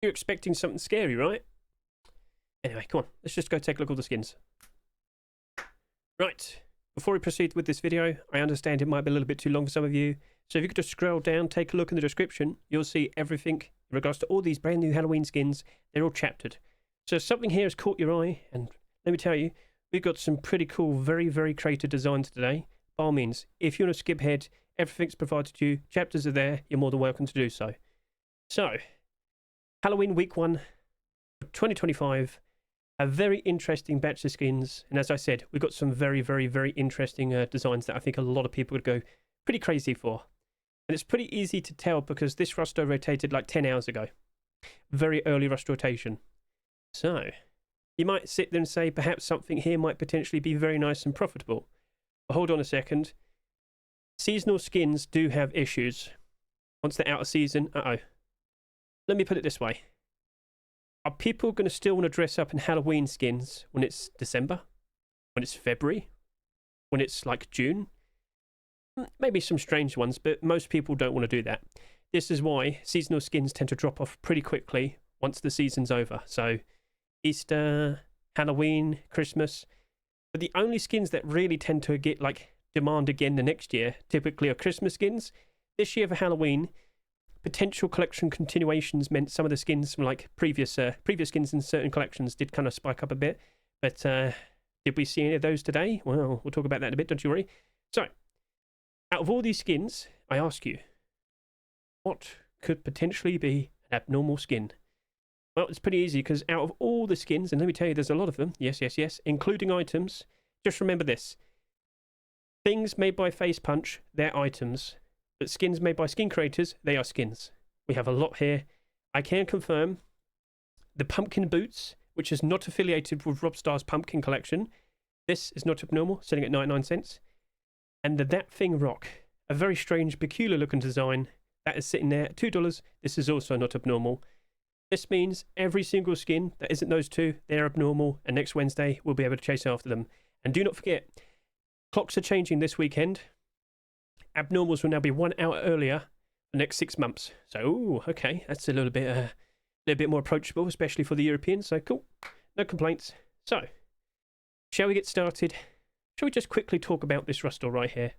You're expecting something scary, right? Anyway, come on. Let's just go take a look at all the skins. Right. Before we proceed with this video, I understand it might be a little bit too long for some of you. So if you could just scroll down, take a look in the description, you'll see everything in regards to all these brand new Halloween skins. They're all chaptered. So if something here has caught your eye, and let me tell you, we've got some pretty cool, very, very creative designs today. By all means, if you want to skip ahead, everything's provided to you. Chapters are there. You're more than welcome to do so. So, Halloween week 1, 2025. A very interesting batch of skins, and as I said, we've got some very, very, very interesting designs that I think a lot of people would go pretty crazy for. And it's pretty easy to tell because this roster rotated like 10 hours ago. Very early roster rotation. So, you might sit there and say perhaps something here might potentially be very nice and profitable. But hold on a second. Seasonal skins do have issues. Once they're out of season, let me put it this way. Are people going to still want to dress up in Halloween skins when it's December? When it's February? When it's like June? Maybe some strange ones, but most people don't want to do that. This is why seasonal skins tend to drop off pretty quickly once the season's over. So Easter, Halloween, Christmas. But the only skins that really tend to get like demand again the next year typically are Christmas skins. This year for Halloween, potential collection continuations meant some of the skins from like previous skins in certain collections did kind of spike up a bit. But did we see any of those today? Well, we'll talk about that in a bit, don't you worry. So, out of all these skins, I ask you, what could potentially be an abnormal skin? Well, it's pretty easy because out of all the skins, and let me tell you, there's a lot of them, yes, including items, just remember this. Things made by Facepunch, they're items. But skins made by skin creators, they are skins. We have a lot here. I can confirm the pumpkin boots, which is not affiliated with Robstar's pumpkin collection. This is not abnormal, selling at 99 cents. And the That Thing Rock, a very strange, peculiar looking design, that is sitting there at $2. This is also not abnormal. This means every single skin that isn't those two, they're abnormal, and next Wednesday we'll be able to chase after them. And do not forget, clocks are changing this weekend. Abnormals will now be 1 hour earlier the next 6 months. So, ooh, okay, that's a little bit more approachable, especially for the Europeans. So cool, no complaints. So, shall we get started? Shall we just quickly talk about this roster right here?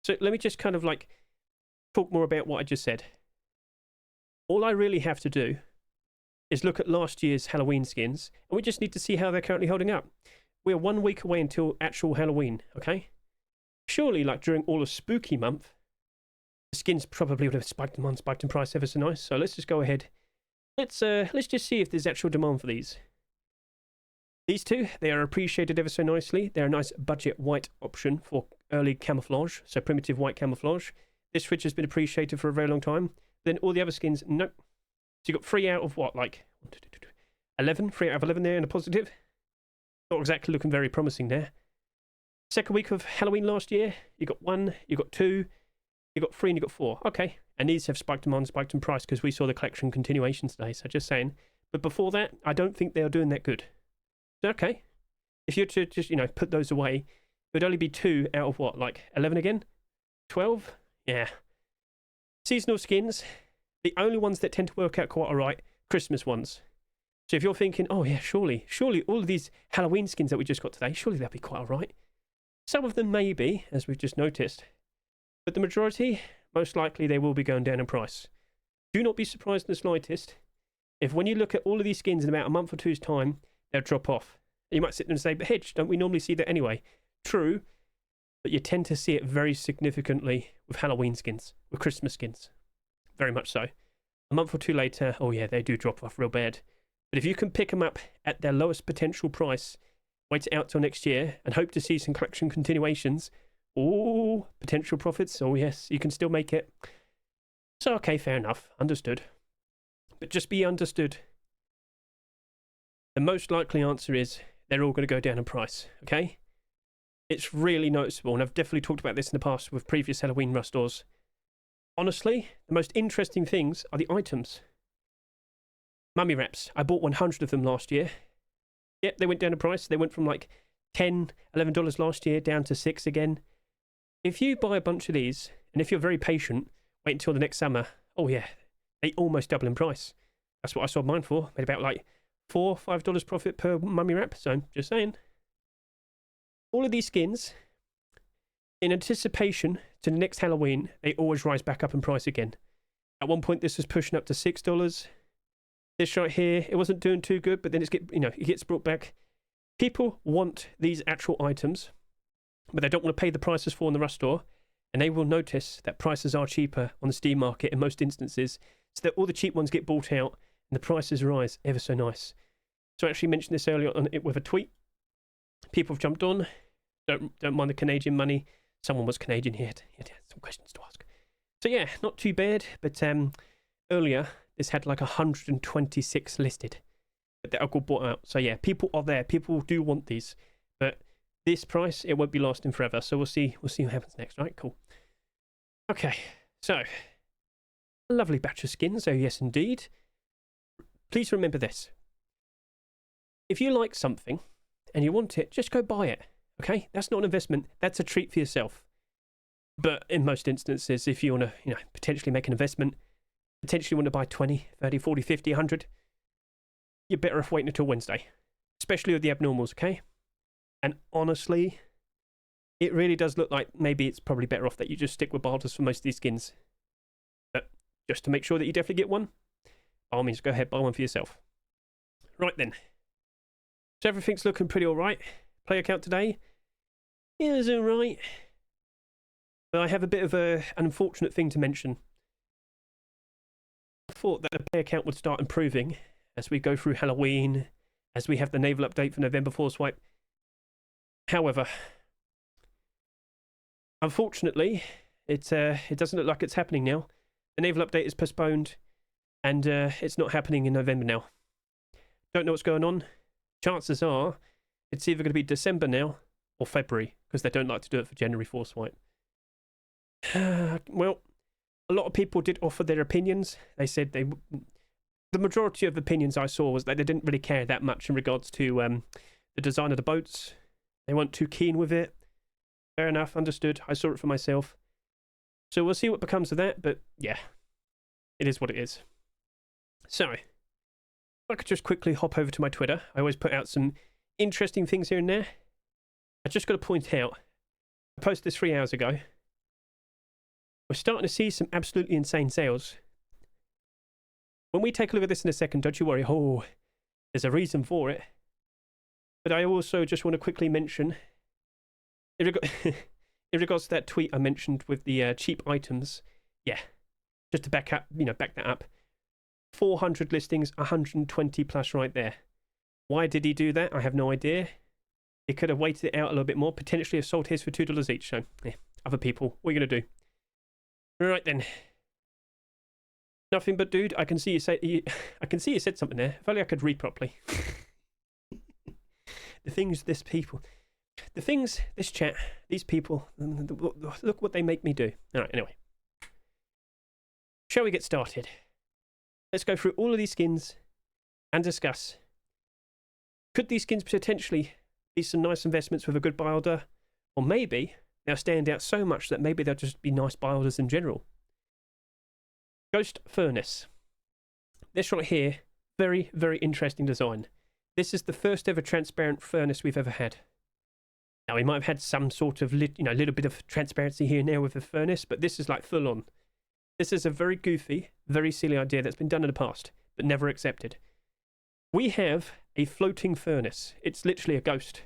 So let me just kind of like talk more about what I just said. All I really have to do is look at last year's Halloween skins, and we just need to see how they're currently holding up. We're 1 week away until actual Halloween, okay? Surely, like during all of Spooky Month, the skins probably would have spiked in price ever so nice. So let's just go ahead. Let's just see if there's actual demand for these. These two, they are appreciated ever so nicely. They're a nice budget white option for early camouflage, so primitive white camouflage. This switch has been appreciated for a very long time. Then all the other skins, nope. So you got 3 out of what, like 11? 3 out of 11 there in a positive. Not exactly looking very promising there. Second week of Halloween last year, you got 1, you got 2, you got 3, and you got 4. Okay, and these have spiked in price because we saw the collection continuation today, so just saying. But before that, I don't think they are doing that good. So, okay, if you were to just, put those away, it would only be 2 out of what, like 11 again? 12? Yeah. Seasonal skins, the only ones that tend to work out quite alright, Christmas ones. So if you're thinking, oh yeah, surely all of these Halloween skins that we just got today, surely they'll be quite alright. Some of them may be, as we've just noticed, but the majority, most likely they will be going down in price. Do not be surprised in the slightest if when you look at all of these skins in about a month or two's time, they'll drop off. You might sit there and say, but Hedge, don't we normally see that anyway? True, but you tend to see it very significantly with Halloween skins, with Christmas skins. Very much so. A month or two later, oh yeah, they do drop off real bad. But if you can pick them up at their lowest potential price, wait it out till next year and hope to see some collection continuations. Oh, potential profits. Oh, yes, you can still make it. So, okay, fair enough. Understood. But just be understood. The most likely answer is they're all going to go down in price, okay? It's really noticeable, and I've definitely talked about this in the past with previous Halloween rustors. Honestly, the most interesting things are the items. Mummy wraps. I bought 100 of them last year. Yep, they went down in price. They went from like $10, $11 last year down to $6 again. If you buy a bunch of these, and if you're very patient, wait until the next summer, oh yeah, they almost double in price. That's what I sold mine for. Made about like $4, $5 profit per mummy wrap. So just saying. All of these skins, in anticipation to the next Halloween, they always rise back up in price again. At one point, this was pushing up to $6. This right here, it wasn't doing too good, but then it gets brought back. People want these actual items, but they don't want to pay the prices for in the rush store, and they will notice that prices are cheaper on the Steam market in most instances, so that all the cheap ones get bought out and the prices rise ever so nice. So I actually mentioned this earlier on with a tweet. People have jumped on. Don't mind the Canadian money. Someone was Canadian here. He had some questions to ask. So yeah, not too bad. But earlier, this had like 126 listed that I got bought out. So yeah, people are there. People do want these. But this price, it won't be lasting forever. So we'll see what happens next. Right, cool. Okay, so a lovely batch of skins. Oh yes, indeed. Please remember this. If you like something and you want it, just go buy it. Okay, that's not an investment. That's a treat for yourself. But in most instances, if you want to, potentially make an investment, potentially want to buy 20, 30, 40, 50, 100, you're better off waiting until Wednesday, especially with the abnormals, okay? And honestly, it really does look like maybe it's probably better off that you just stick with bilders for most of these skins. But just to make sure that you definitely get one, by all means, go ahead, buy one for yourself. Right then. So everything's looking pretty all right. Player count today is all right. But I have a bit of an unfortunate thing to mention. I thought that the player count would start improving as we go through Halloween, as we have the NAVAL update for November 4 swipe. However, unfortunately, it doesn't look like it's happening now. The NAVAL update is postponed, and it's not happening in November now. Don't know what's going on. Chances are it's either going to be December now or February, because they don't like to do it for January 4 swipe. Well, a lot of people did offer their opinions. They said the majority of opinions I saw was that they didn't really care that much in regards to the design of the boats. They weren't too keen with it. Fair enough, understood. I saw it for myself. So we'll see what becomes of that, but yeah, it is what it is. So, if I could just quickly hop over to my Twitter. I always put out some interesting things here and there. I just got to point out, I posted this 3 hours ago. We're starting to see some absolutely insane sales. When we take a look at this in a second, don't you worry. Oh, there's a reason for it. But I also just want to quickly mention, in regards to that tweet I mentioned with the cheap items, yeah, just to back that up, 400 listings, 120 plus right there. Why did he do that? I have no idea. He could have waited it out a little bit more, potentially have sold his for $2 each. So, yeah, other people, what are you going to do? Right then. Nothing but, dude, I can see you said something there. If only I could read properly. This chat, these people, look what they make me do. All right, anyway. Shall we get started? Let's go through all of these skins and discuss. Could these skins potentially be some nice investments with a good builder? Or maybe they'll stand out so much that maybe they'll just be nice builders in general. Ghost Furnace. This right here, very, very interesting design. This is the first ever transparent furnace we've ever had. Now, we might have had some sort of little bit of transparency here and there with the furnace, but this is like full on. This is a very goofy, very silly idea that's been done in the past, but never accepted. We have a floating furnace. It's literally a ghost.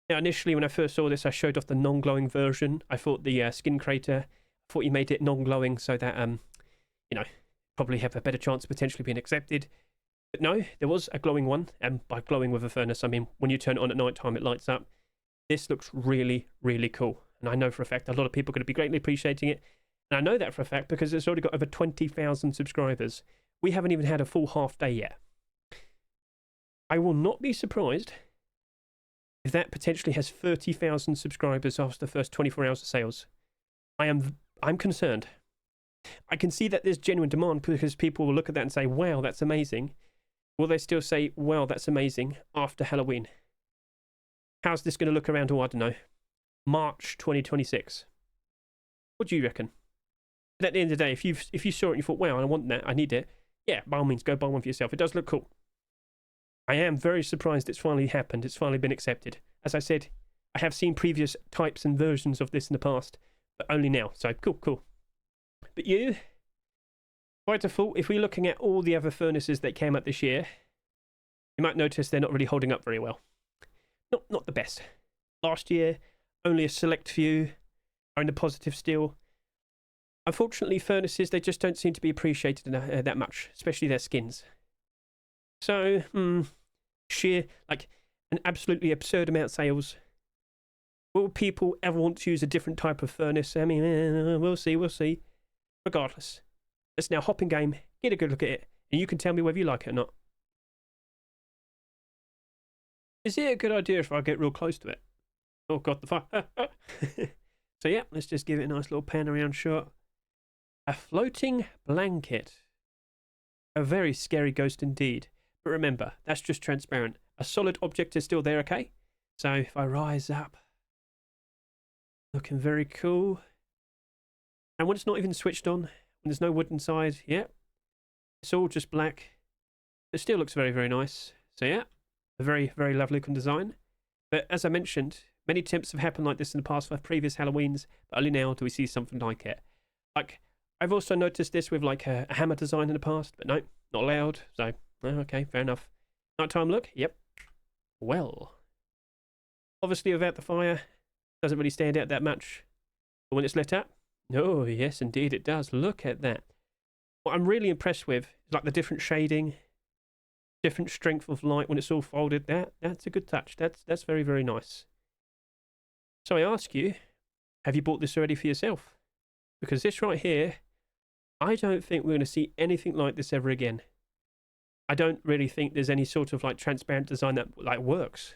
Now, initially, when I first saw this, I showed off the non-glowing version. I thought the skin creator, I thought he made it non-glowing so that, probably have a better chance of potentially being accepted. But no, there was a glowing one, and by glowing with a furnace, I mean, when you turn it on at night time, it lights up. This looks really, really cool. And I know for a fact a lot of people are going to be greatly appreciating it. And I know that for a fact because it's already got over 20,000 subscribers. We haven't even had a full half day yet. I will not be surprised if that potentially has 30,000 subscribers after the first 24 hours of sales. I'm concerned. I can see that there's genuine demand because people will look at that and say, wow, that's amazing. Will they still say, wow, that's amazing after Halloween? How's this going to look around, I don't know, March 2026? What do you reckon? But at the end of the day, if you saw it and you thought, wow, I want that, I need it, yeah, by all means, go buy one for yourself. It does look cool. I am very surprised it's finally happened. It's finally been accepted. As I said, I have seen previous types and versions of this in the past, but only now. So cool, cool. But you, by default, if we're looking at all the other furnaces that came out this year, you might notice they're not really holding up very well. Not the best. Last year, only a select few are in the positive still. Unfortunately, furnaces, they just don't seem to be appreciated that much, especially their skins. So, sheer, like, an absolutely absurd amount of sales. Will people ever want to use a different type of furnace? I mean, we'll see. Regardless, let's now hop in game, get a good look at it, and you can tell me whether you like it or not. Is it a good idea if I get real close to it? Oh god, the fire. So yeah, let's just give it a nice little pan around shot. A floating blanket. A very scary ghost indeed. But remember, that's just transparent. A solid object is still there, okay? So if I rise up, looking very cool. And when it's not even switched on, when there's no wood inside, yeah, it's all just black. It still looks very, very nice. So yeah, a very, very lovely looking design. But as I mentioned, many attempts have happened like this in the past for previous Halloweens, but only now do we see something like it. Like, I've also noticed this with like a hammer design in the past, but no, not allowed. So, okay, fair enough. Nighttime look, yep. Well, obviously without the fire, doesn't really stand out that much. But when it's lit up, oh yes, indeed it does. Look at that. What I'm really impressed with is like the different shading, different strength of light when it's all folded. That's a good touch. That's very, very nice. So I ask you, have you bought this already for yourself? Because this right here, I don't think we're going to see anything like this ever again. I don't really think there's any sort of like transparent design that like works.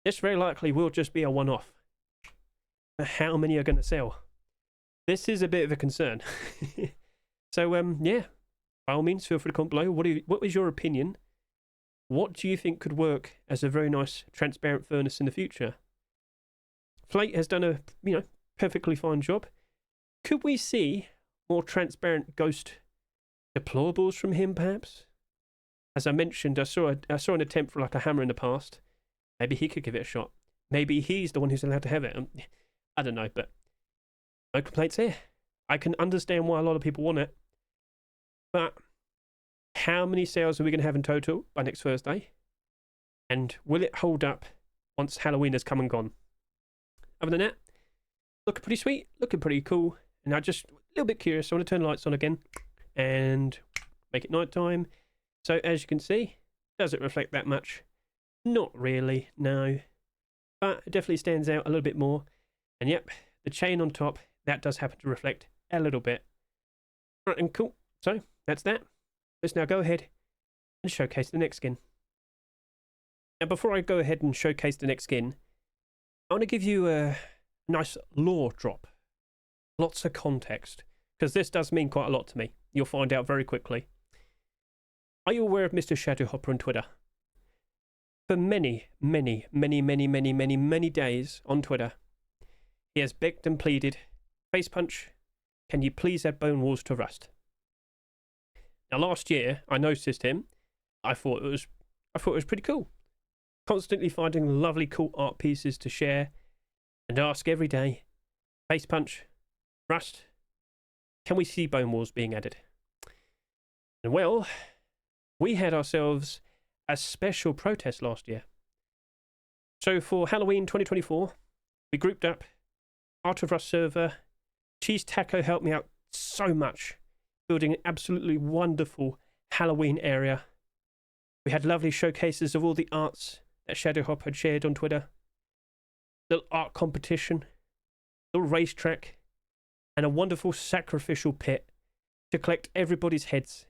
This very likely will just be a one-off. How many are going to sell? This is a bit of a concern. So yeah, by all means, feel free to comment below. What is your opinion? What do you think could work as a very nice transparent furnace in the future? Flate has done a perfectly fine job. Could we see more transparent ghost deplorables from him, perhaps? As I mentioned, I saw an attempt for like a hammer in the past. Maybe he could give it a shot. Maybe he's the one who's allowed to have it. I don't know, but no complaints here. I can understand why a lot of people want it. But how many sales are we going to have in total by next Thursday? And will it hold up once Halloween has come and gone? Other than that, looking pretty sweet, looking pretty cool. And I'm just a little bit curious. I want to turn the lights on again and make it nighttime. So as you can see, does it reflect that much? Not really, no. But it definitely stands out a little bit more. And yep, the chain on top, that does happen to reflect a little bit. Right, and cool. So that's that. Let's now go ahead and showcase the next skin. Now before I go ahead and showcase the next skin, I want to give you a nice lore drop. Lots of context, because this does mean quite a lot to me. You'll find out very quickly. Are you aware of Mr. Shadowhopper on Twitter? For many days on Twitter, he has begged and pleaded, Facepunch, can you please add bone walls to Rust? Now last year, I noticed him. I thought it was pretty cool. Constantly finding lovely cool art pieces to share and ask every day, Facepunch, Rust, can we see bone walls being added? And well, we had ourselves a special protest last year. So for Halloween 2024, we grouped up, Art of Rust server. Cheese Taco helped me out so much, building an absolutely wonderful Halloween area. We had lovely showcases of all the arts that Shadowhopper had shared on Twitter. Little art competition, little racetrack, and a wonderful sacrificial pit to collect everybody's heads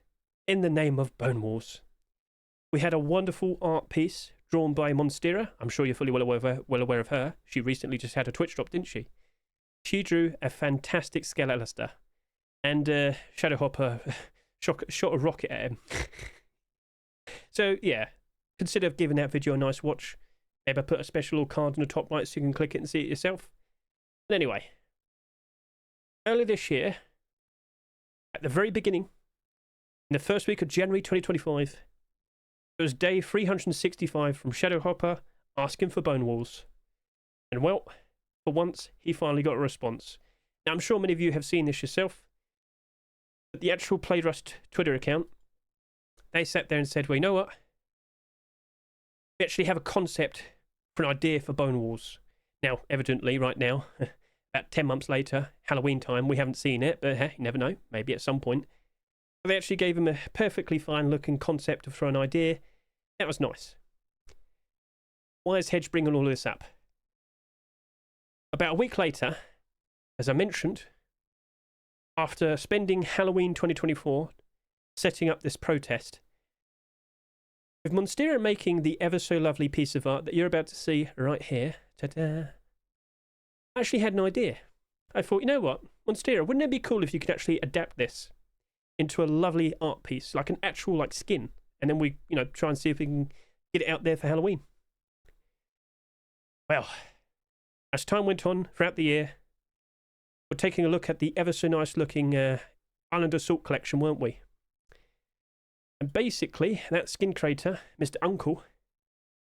in the name of Bone Wars. We had a wonderful art piece drawn by Monstera. I'm sure you're fully well aware of her. She recently just had a Twitch drop, didn't she? She drew a fantastic Skeletor, and Shadowhopper shot a rocket at him. So yeah, consider giving that video a nice watch. Maybe I put a special little card on the top right so you can click it and see it yourself. But anyway, earlier this year, at the very beginning, In the first week of January 2025, it was day 365 from Shadowhopper asking for bone walls. And well, for once, he finally got a response. Now, I'm sure many of you have seen this yourself, but the actual Playrust Twitter account, they sat there and said, well, you know what? We actually have a concept for an idea for bone walls. Now, evidently, right now, about 10 months later, Halloween time, we haven't seen it, but hey, you never know, maybe at some point. But they actually gave him a perfectly fine looking concept for an idea. That was nice. Why is Hedge bringing all of this up? About a week later, as I mentioned, after spending Halloween 2024 setting up this protest, with Monstera making the ever so lovely piece of art that you're about to see right here, ta-da, I actually had an idea. I thought, you know what, Monstera, wouldn't it be cool if you could actually adapt this into a lovely art piece, like an actual like skin, and then we, try and see if we can get it out there for Halloween. Well, as time went on throughout the year, we're taking a look at the ever so nice looking Island Assault collection, weren't we? And basically, that skin creator, Mr. Uncle,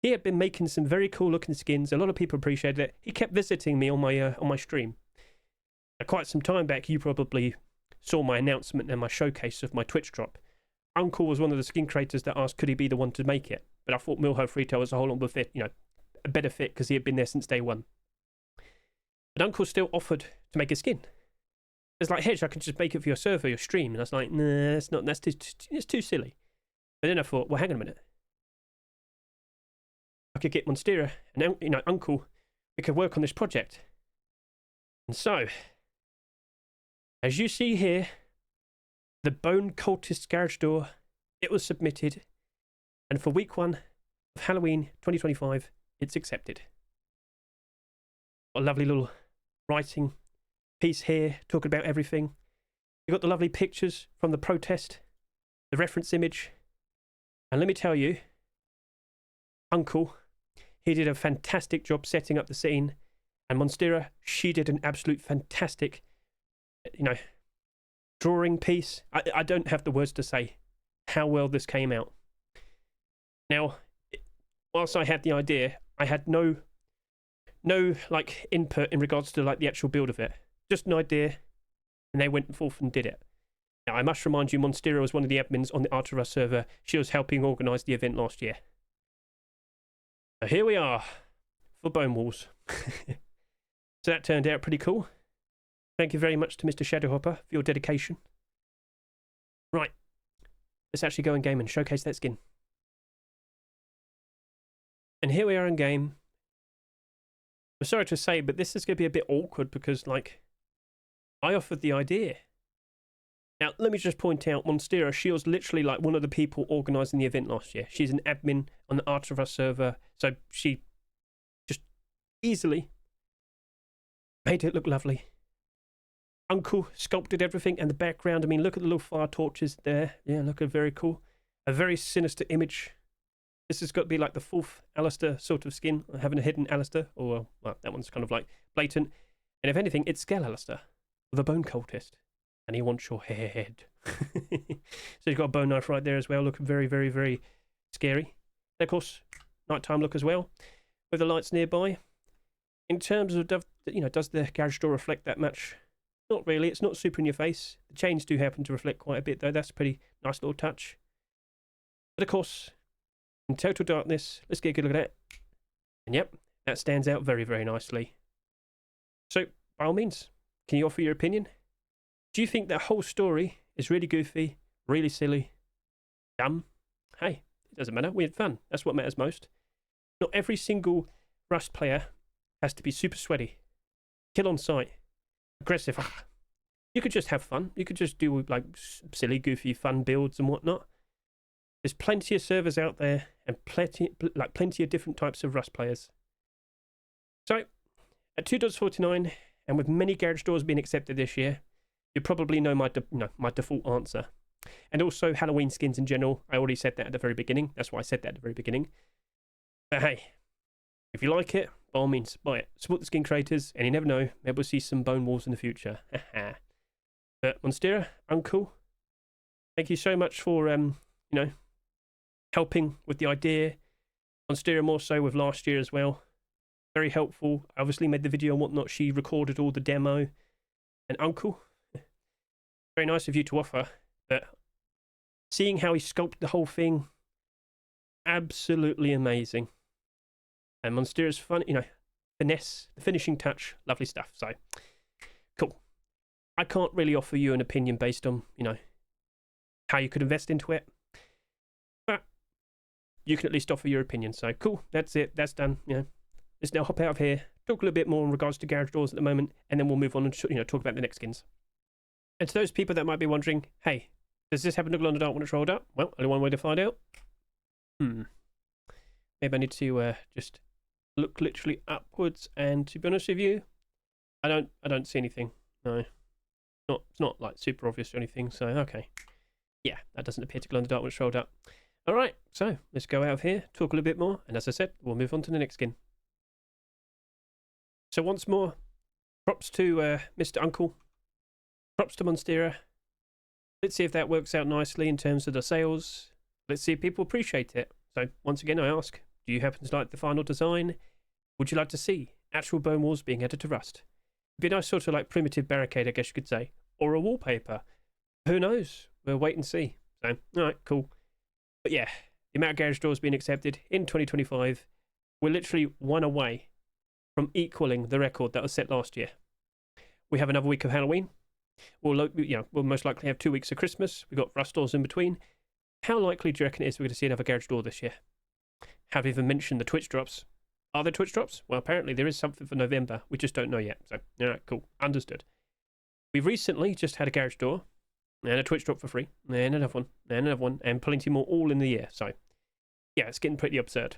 he had been making some very cool looking skins. A lot of people appreciated it. He kept visiting me on my stream. Now, quite some time back, you probably saw my announcement and my showcase of my Twitch drop. Uncle was one of the skin creators that asked could he be the one to make it. But I thought Milho Frito was a whole lot of fit, a better fit because he had been there since day one. But Uncle still offered to make a skin. It's like, Hedge, I could just make it for your server, your stream. And I was like, nah, it's too silly. But then I thought, well, hang on a minute. I could get Monstera and, Uncle, we could work on this project. And so, as you see here, the Bone Cultist garage door, it was submitted. And for week 1 of Halloween 2025, it's accepted. Got a lovely little writing piece here talking about everything. You got the lovely pictures from the protest, the reference image, and let me tell you, Uncle, he did a fantastic job setting up the scene, and Monstera, she did an absolute fantastic, drawing piece. I don't have the words to say how well this came out. Now, whilst I had the idea, I had no like input in regards to like the actual build of it. Just an idea, and they went forth and did it. Now, I must remind you, Monstera was one of the admins on the Arturus server. She was helping organise the event last year. So here we are for Bone Walls. So that turned out pretty cool. Thank you very much to Mr. Shadowhopper for your dedication. Right, let's actually go in game and showcase that skin. And here we are in game. I'm sorry to say, but this is going to be a bit awkward because, I offered the idea. Now, let me just point out, Monstera, she was literally one of the people organising the event last year. She's an admin on the Arturus server, so she just easily made it look lovely. Uncle sculpted everything and the background. I mean, look at the little fire torches there. Yeah, look, very cool. A very sinister image. This has got to be like the 4th Alistair sort of skin, having a hidden Alistair. Or, well, that one's kind of blatant. And if anything, it's Scale Alistair, the Bone Cultist. And he wants your head. So he's got a bone knife right there as well, looking very, very, very scary. And of course, nighttime look as well, with the lights nearby. In terms of, does the garage door reflect that much? Not really. It's not super in your face. The chains do happen to reflect quite a bit, though. That's a pretty nice little touch. But of course, in total darkness, let's get a good look at that. And yep, that stands out very, very nicely. So, by all means, can you offer your opinion? Do you think that whole story is really goofy, really silly, dumb? Hey, it doesn't matter. We had fun. That's what matters most. Not every single Rust player has to be super sweaty, kill on sight, aggressive. You could just have fun. You could just do silly, goofy, fun builds and whatnot. There's plenty of servers out there and plenty of different types of Rust players. So, at $2.49, and with many garage doors being accepted this year, you probably know my default answer. And also Halloween skins in general. I already said that at the very beginning. That's why I said that at the very beginning. But hey, if you like it, by all means, buy it. Support the skin creators, and you never know, maybe we'll see some bone walls in the future. But Monstera, Uncle, thank you so much for, you know, helping with the idea. On Stereo more so with last year as well. Very helpful. I obviously made the video and whatnot. She recorded all the demo. And Uncle, very nice of you to offer. But seeing how he sculpted the whole thing, absolutely amazing. And Monstera's fun, you know, finesse, the finishing touch, lovely stuff. So, cool. I can't really offer you an opinion based on, you know, how you could invest into it. But you can at least offer your opinion. So, cool. That's it. That's done. You know, let's now hop out of here, talk a little bit more in regards to garage doors at the moment, and then we'll move on and, you know, talk about the next skins. And to those people that might be wondering, hey, does this happen to glow in the dark when it's rolled up? Well, only one way to find out. Maybe I need to just look literally upwards, and to be honest with you, I don't see anything. No, it's not like super obvious or anything. So okay, yeah, that doesn't appear to glow in the dark when it's rolled up. All right, so let's go out of here, talk a little bit more, and as I said, we'll move on to the next skin. So once more, props to Mr. Uncle, props to Monstera. Let's see if that works out nicely in terms of the sales. Let's see if people appreciate it. So once again, I ask, do you happen to like the final design? Would you like to see actual bone walls being added to rust? It'd be a nice sort of like primitive barricade, I guess you could say, or a wallpaper. Who knows? We'll wait and see. So, all right, cool. But yeah, the amount of garage doors being accepted in 2025, we're literally one away from equaling the record that was set last year. We have another week of Halloween. We'll most likely have 2 weeks of Christmas. We've got rust doors in between. How likely do you reckon it is we're going to see another garage door this year? Have even mentioned the Twitch drops. Are there Twitch drops? Well, apparently there is something for November. We just don't know yet. So, all right, cool. Understood. We've recently just had a garage door and a Twitch drop for free, and another one, and plenty more all in the year. So, yeah, it's getting pretty absurd.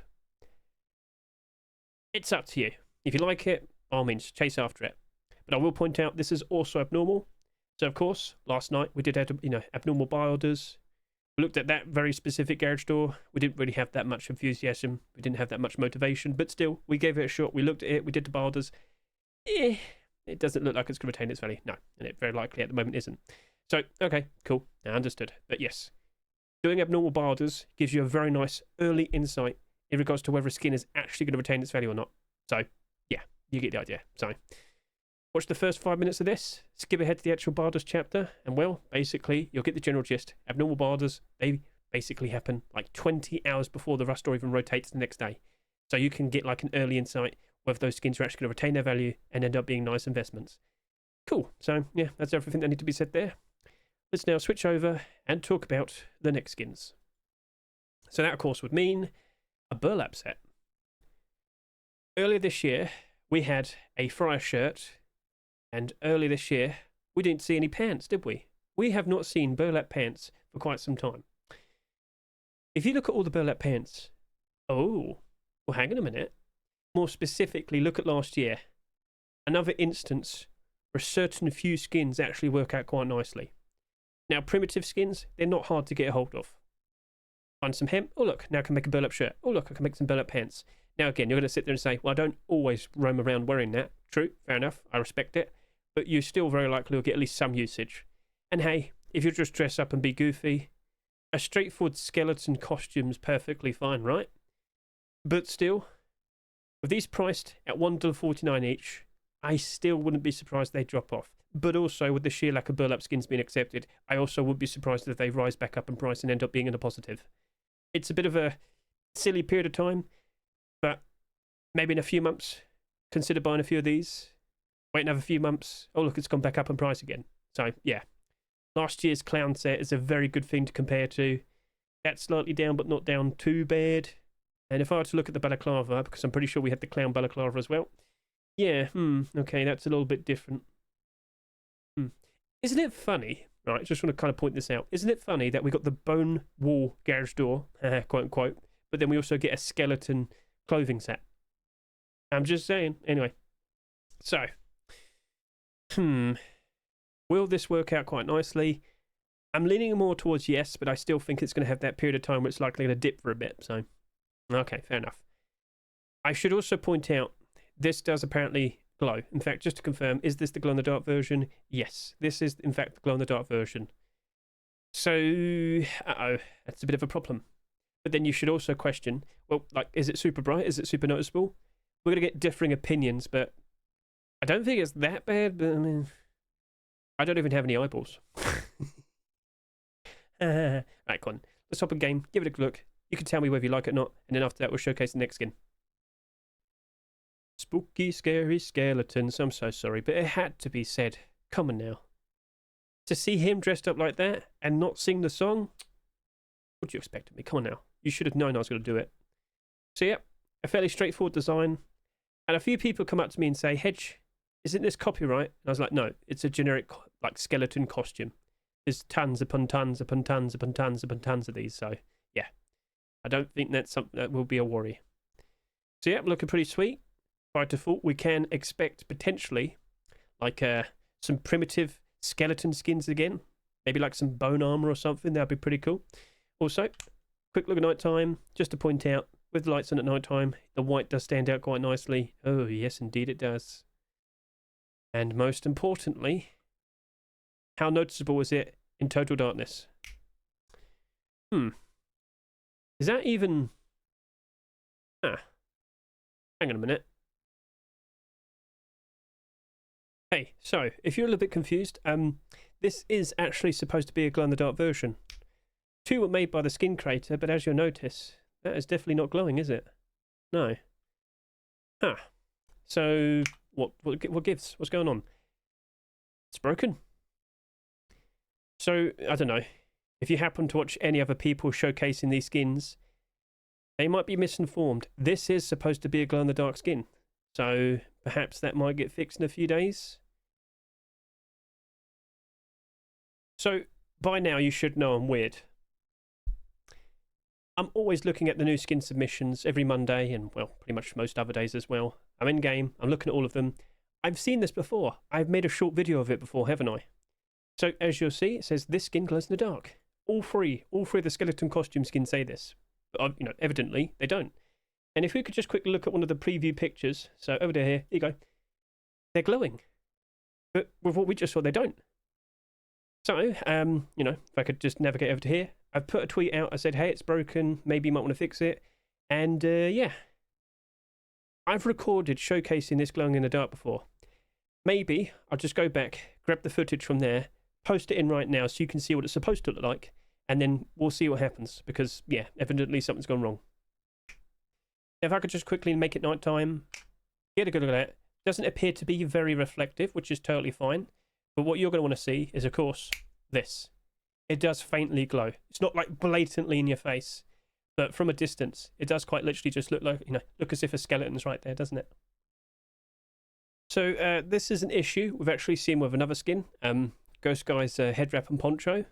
It's up to you. If you like it, by all means, chase after it. But I will point out this is also abnormal. So, of course, last night we did have, you know, abnormal buy orders. We looked at that very specific garage door. We didn't really have that much enthusiasm. We didn't have that much motivation. But still, we gave it a shot. We looked at it. We did the buy orders. It doesn't look like it's going to retain its value. No, and it very likely at the moment isn't. So, okay, cool. I understood. But yes, doing abnormal buy orders gives you a very nice early insight in regards to whether a skin is actually going to retain its value or not. So, yeah, you get the idea. So, watch the first 5 minutes of this, skip ahead to the actual Barders chapter, and well, basically, you'll get the general gist. Abnormal Barders, they basically happen like 20 hours before the rust door even rotates the next day. So you can get like an early insight whether those skins are actually going to retain their value and end up being nice investments. Cool. So, yeah, that's everything that needs to be said there. Let's now switch over and talk about the next skins. So that, of course, would mean a Burlap set. Earlier this year, we had a Fryer shirt. And early this year, we didn't see any pants, did we? We have not seen Burlap pants for quite some time. If you look at all the Burlap pants, oh, well, hang on a minute. More specifically, look at last year. Another instance where certain few skins actually work out quite nicely. Now, primitive skins, they're not hard to get a hold of. Find some hemp. Oh, look, now I can make a Burlap shirt. Oh, look, I can make some Burlap pants. Now, again, you're going to sit there and say, well, I don't always roam around wearing that. True, fair enough. I respect it. But you still very likely will get at least some usage. And hey, if you just dress up and be goofy, a straightforward skeleton costume's perfectly fine, right? But still, with these priced at $1.49 each, I still wouldn't be surprised they drop off. But also, with the sheer lack of Burlap skins being accepted, I also would be surprised if they rise back up in price and end up being in a positive. It's a bit of a silly period of time, but maybe in a few months, consider buying a few of these. Wait another few months. Oh, look, it's gone back up in price again. So, yeah. Last year's clown set is a very good thing to compare to. That's slightly down, but not down too bad. And if I were to look at the balaclava, because I'm pretty sure we had the clown balaclava as well. Yeah, okay, that's a little bit different. Isn't it funny? Right, just want to kind of point this out. Isn't it funny that we got the bone wall garage door, quote unquote, but then we also get a skeleton clothing set? I'm just saying. Anyway. So. Will this work out quite nicely? I'm leaning more towards yes, but I still think it's going to have that period of time where it's likely going to dip for a bit. So, okay, fair enough. I should also point out, this does apparently glow. In fact, just to confirm, is this the glow-in-the-dark version? Yes, this is, in fact, the glow-in-the-dark version. So, uh-oh, that's a bit of a problem. But then you should also question, well, like, is it super bright? Is it super noticeable? We're going to get differing opinions, but I don't think it's that bad, but I mean, I don't even have any eyeballs. Right, come on. Let's hop a game, give it a look. You can tell me whether you like it or not, and then after that we'll showcase the next skin. Spooky, scary skeletons. I'm so sorry, but it had to be said. Come on now. To see him dressed up like that and not sing the song? What do you expect of me? Come on now. You should have known I was going to do it. So yeah, a fairly straightforward design. And a few people come up to me and say, Hedge, isn't this copyright? And I was like, no, it's a generic like skeleton costume. There's tons upon tons upon tons upon tons upon tons of these. So yeah, I don't think that's something that will be a worry. So yeah, looking pretty sweet. By default, we can expect potentially like some primitive skeleton skins again. Maybe like some bone armor or something. That'd be pretty cool. Also, quick look at night time. Just to point out, with the lights on at night time, the white does stand out quite nicely. Oh, yes, indeed it does. And most importantly, how noticeable is it in total darkness? Is that even... hang on a minute. Hey, so, if you're a little bit confused, this is actually supposed to be a glow-in-the-dark version. 2 were made by the skin creator, but as you'll notice, that is definitely not glowing, is it? No. So, what gives? What's going on? It's broken. So, I don't know. If you happen to watch any other people showcasing these skins, they might be misinformed. This is supposed to be a glow-in-the-dark skin. So, perhaps that might get fixed in a few days. So, by now you should know I'm weird. I'm always looking at the new skin submissions every Monday and, well, pretty much most other days as well. I'm in game. I'm looking at all of them. I've seen this before. I've made a short video of it before, haven't I? So, as you'll see, it says this skin glows in the dark. All three of the skeleton costume skins say this. But, you know, evidently, they don't. And if we could just quickly look at one of the preview pictures. So, over there, here you go. They're glowing. But with what we just saw, they don't. So, you know, if I could just navigate over to here. I've put a tweet out. I said, hey, it's broken. Maybe you might want to fix it. And, yeah. I've recorded showcasing this glowing in the dark before. Maybe I'll just go back, grab the footage from there, post it in right now so you can see what it's supposed to look like. And then we'll see what happens. Because, yeah, evidently something's gone wrong. If I could just quickly make it nighttime, get a good look at it. Doesn't appear to be very reflective, which is totally fine. But what you're going to want to see is, of course, this. It does faintly glow. It's not like blatantly in your face, but from a distance, it does quite literally just look like, you know, look as if a skeleton's right there, doesn't it? So this is an issue we've actually seen with another skin, Ghost Guy's Headwrap and Poncho.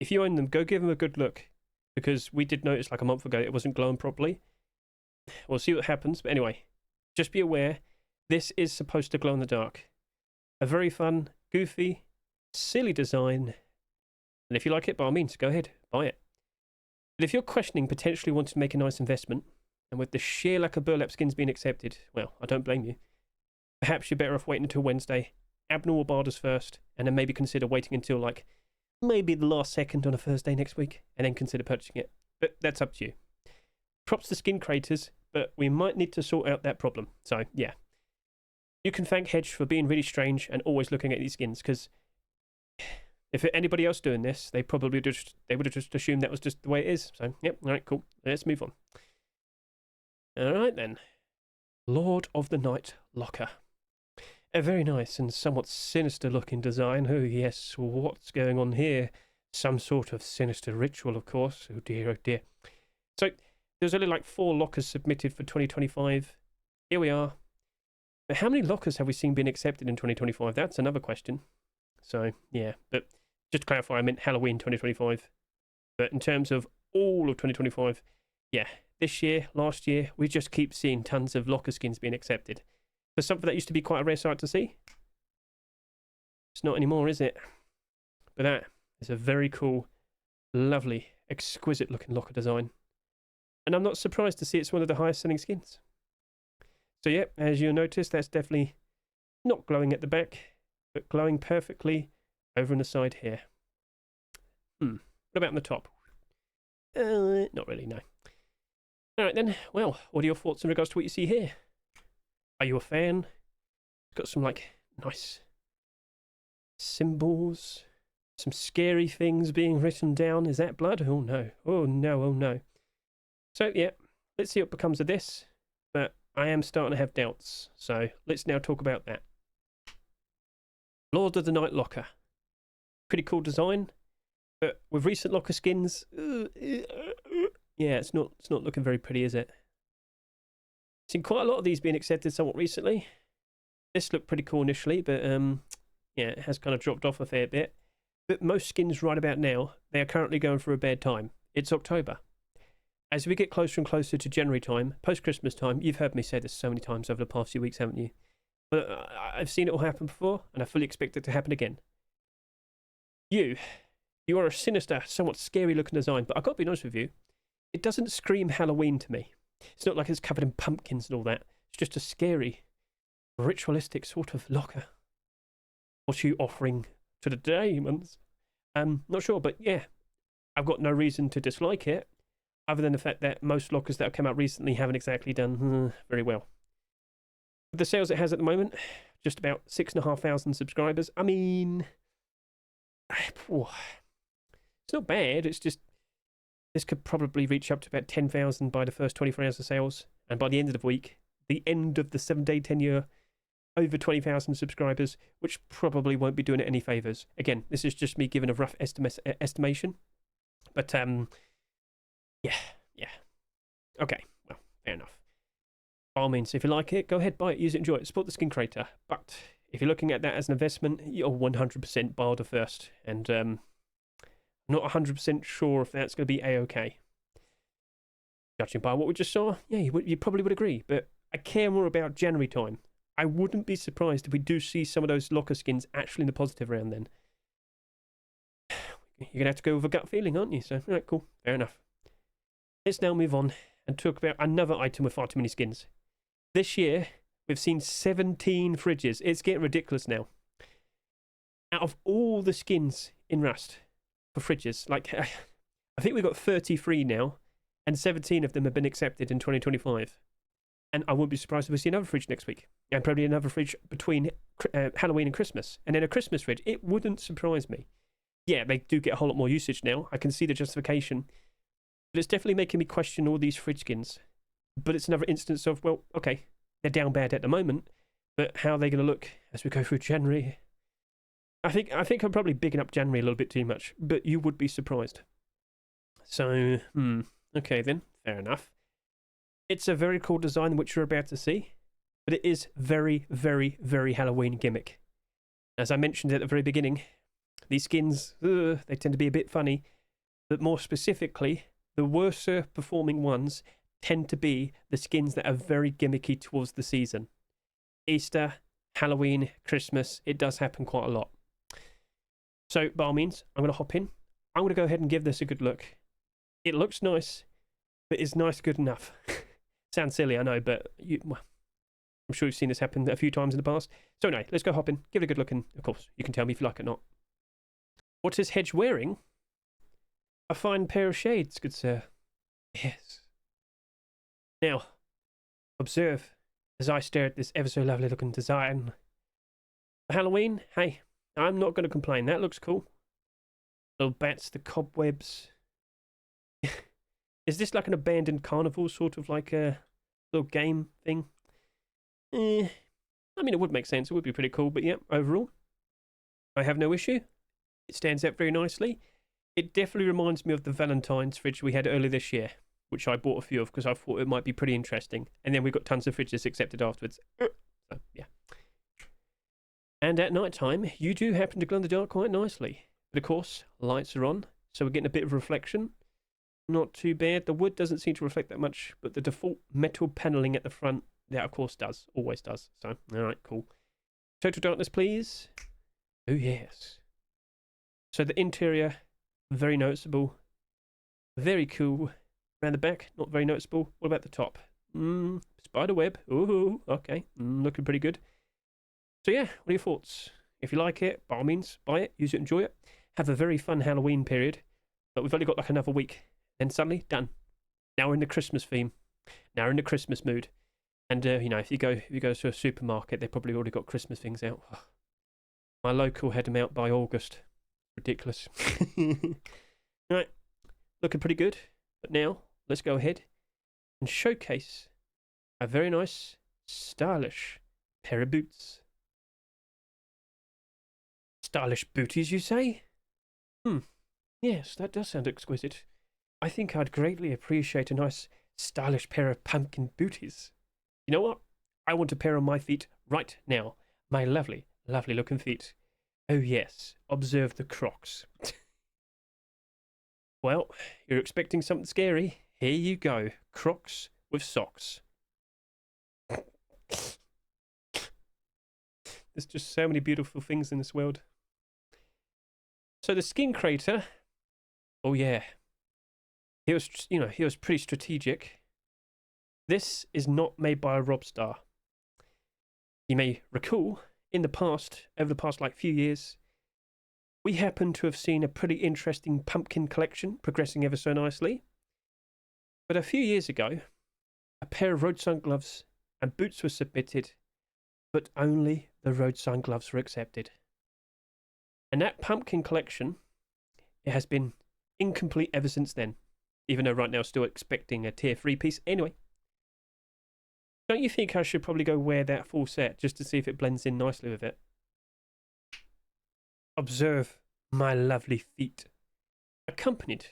If you own them, go give them a good look, because we did notice like a month ago it wasn't glowing properly. We'll see what happens, but anyway, just be aware, this is supposed to glow in the dark. A very fun, goofy, silly design. And if you like it, by all means, go ahead, buy it. But if you're questioning potentially wanting to make a nice investment, and with the sheer lack of burlap skins being accepted, well, I don't blame you. Perhaps you're better off waiting until Wednesday, abnormal barders first, and then maybe consider waiting until, like, maybe the last second on a Thursday next week, and then consider purchasing it. But that's up to you. Props to skin creators, but we might need to sort out that problem. So, yeah. You can thank Hedge for being really strange and always looking at these skins, because if anybody else doing this, they would have just assumed that was just the way it is. So, yep, all right, cool. Let's move on. All right, then. Lord of the Night Locker. A very nice and somewhat sinister-looking design. Oh, yes, what's going on here? Some sort of sinister ritual, of course. Oh, dear, oh, dear. So, there's only like 4 lockers submitted for 2025. Here we are. But how many lockers have we seen being accepted in 2025? That's another question. So, yeah. But just to clarify, I meant Halloween 2025. But in terms of all of 2025, yeah, this year, last year, we just keep seeing tons of locker skins being accepted. For something that used to be quite a rare sight to see. It's not anymore, is it? But that is a very cool, lovely, exquisite looking locker design. And I'm not surprised to see it's one of the highest selling skins. So yeah, as you'll notice, that's definitely not glowing at the back, but glowing perfectly over on the side here. What about on the top? Not really, no. All right then. Well, what are your thoughts in regards to what you see here? Are you a fan? It's got some like nice symbols, some scary things being written down. Is that blood? Oh no! Oh no! Oh no! So yeah, let's see what becomes of this. But I am starting to have doubts. So let's now talk about that. Lord of the Night Locker. Pretty cool design, but with recent locker skins, yeah, it's not looking very pretty, is it? Seen quite a lot of these being accepted somewhat recently. This looked pretty cool initially, but yeah, it has kind of dropped off a fair bit. But most skins right about now, they are currently going through a bad time. It's October. As we get closer and closer to January time, post-Christmas time, you've heard me say this so many times over the past few weeks, haven't you? But I've seen it all happen before, and I fully expect it to happen again. You are a sinister, somewhat scary-looking design, but I've got to be honest with you, it doesn't scream Halloween to me. It's not like it's covered in pumpkins and all that. It's just a scary, ritualistic sort of locker. What are you offering to the demons? Not sure, but yeah, I've got no reason to dislike it, other than the fact that most lockers that have come out recently haven't exactly done very well. With the sales it has at the moment, just about 6,500 subscribers. I mean, it's not bad. It's just this could probably reach up to about 10,000 by the first 24 hours of sales, and by the end of the week, the end of the 7-day tenure, over 20,000 subscribers, which probably won't be doing it any favors. Again, this is just me giving a rough estimation, but yeah. Okay, well, fair enough. By all means, if you like it, go ahead, buy it, use it, enjoy it, support the skin creator. But if you're looking at that as an investment, you're 100% buy order first, and not 100% sure if that's going to be a-okay. Judging by what we just saw, yeah, you probably would agree, but I care more about January time. I wouldn't be surprised if we do see some of those locker skins actually in the positive round then. You're going to have to go with a gut feeling, aren't you? So, all right, cool, fair enough. Let's now move on and talk about another item with far too many skins. This year, we've seen 17 fridges. It's getting ridiculous now. Out of all the skins in Rust for fridges, like, I think we've got 33 now, and 17 of them have been accepted in 2025. And I wouldn't be surprised if we see another fridge next week. And probably another fridge between Halloween and Christmas. And then a Christmas fridge. It wouldn't surprise me. Yeah, they do get a whole lot more usage now. I can see the justification. But it's definitely making me question all these fridge skins. But it's another instance of, well, okay, they're down bad at the moment. But how are they going to look as we go through January? I think I'm probably bigging up January a little bit too much. But you would be surprised. So, okay then. Fair enough. It's a very cool design which you're about to see, but it is very, very, very Halloween gimmick. As I mentioned at the very beginning, these skins, they tend to be a bit funny, but more specifically, the worser performing ones tend to be the skins that are very gimmicky towards the season. Easter, Halloween, Christmas, it does happen quite a lot. So, by all means, I'm going to hop in. I'm going to go ahead and give this a good look. It looks nice, but is nice good enough? Sounds silly, I know, but well, I'm sure you've seen this happen a few times in the past. So anyway, let's go hop in, give it a good look, and of course, you can tell me if you like it or not. What is Hedge wearing? A fine pair of shades, good sir. Yes. Now, observe as I stare at this ever so lovely looking design. For Halloween, hey, I'm not going to complain. That looks cool. Little bats, the cobwebs. Is this like an abandoned carnival, sort of like a little game thing? I mean, it would make sense. It would be pretty cool, but yeah, overall, I have no issue. It stands out very nicely. It definitely reminds me of the Valentine's fridge we had earlier this year, which I bought a few of because I thought it might be pretty interesting. And then we got tons of fridges accepted afterwards. So, yeah. And at night time, you do happen to glow in the dark quite nicely. But of course, lights are on, so we're getting a bit of reflection. Not too bad. The wood doesn't seem to reflect that much, but the default metal paneling at the front, that of course does. Always does. So, alright, cool. Total darkness, please. Oh, yes. So the interior, very noticeable. Very cool. Around the back, not very noticeable. What about the top? Spider web. Ooh, okay. Looking pretty good. So yeah, what are your thoughts? If you like it, by all means, buy it, use it, enjoy it. have a very fun Halloween period, but we've only got like another week. Then suddenly, done. Now we're in the Christmas theme. Now we're in the Christmas mood. And, you know, if you go to a supermarket, they've probably already got Christmas things out. Oh, my local had them out by August. Ridiculous. Right, looking pretty good. But now, let's go ahead and showcase a very nice, stylish pair of boots. Stylish booties, you say? Yes, that does sound exquisite. I think I'd greatly appreciate a nice, stylish pair of pumpkin booties. You know what? I want a pair on my feet right now. My lovely, lovely looking feet. Oh yes, observe the Crocs. Well, you're expecting something scary. Here you go. Crocs with socks. There's just so many beautiful things in this world. So the skin creator, oh yeah, he was pretty strategic. This is not made by a Robstar. You may recall, in the past, over the past like few years, we happen to have seen a pretty interesting pumpkin collection progressing ever so nicely. But a few years ago, a pair of road sign gloves and boots were submitted, but only the road sign gloves were accepted. And that pumpkin collection, it has been incomplete ever since then, even though right now still expecting a tier 3 piece. Anyway, don't you think I should probably go wear that full set just to see if it blends in nicely with it? Observe my lovely feet, accompanied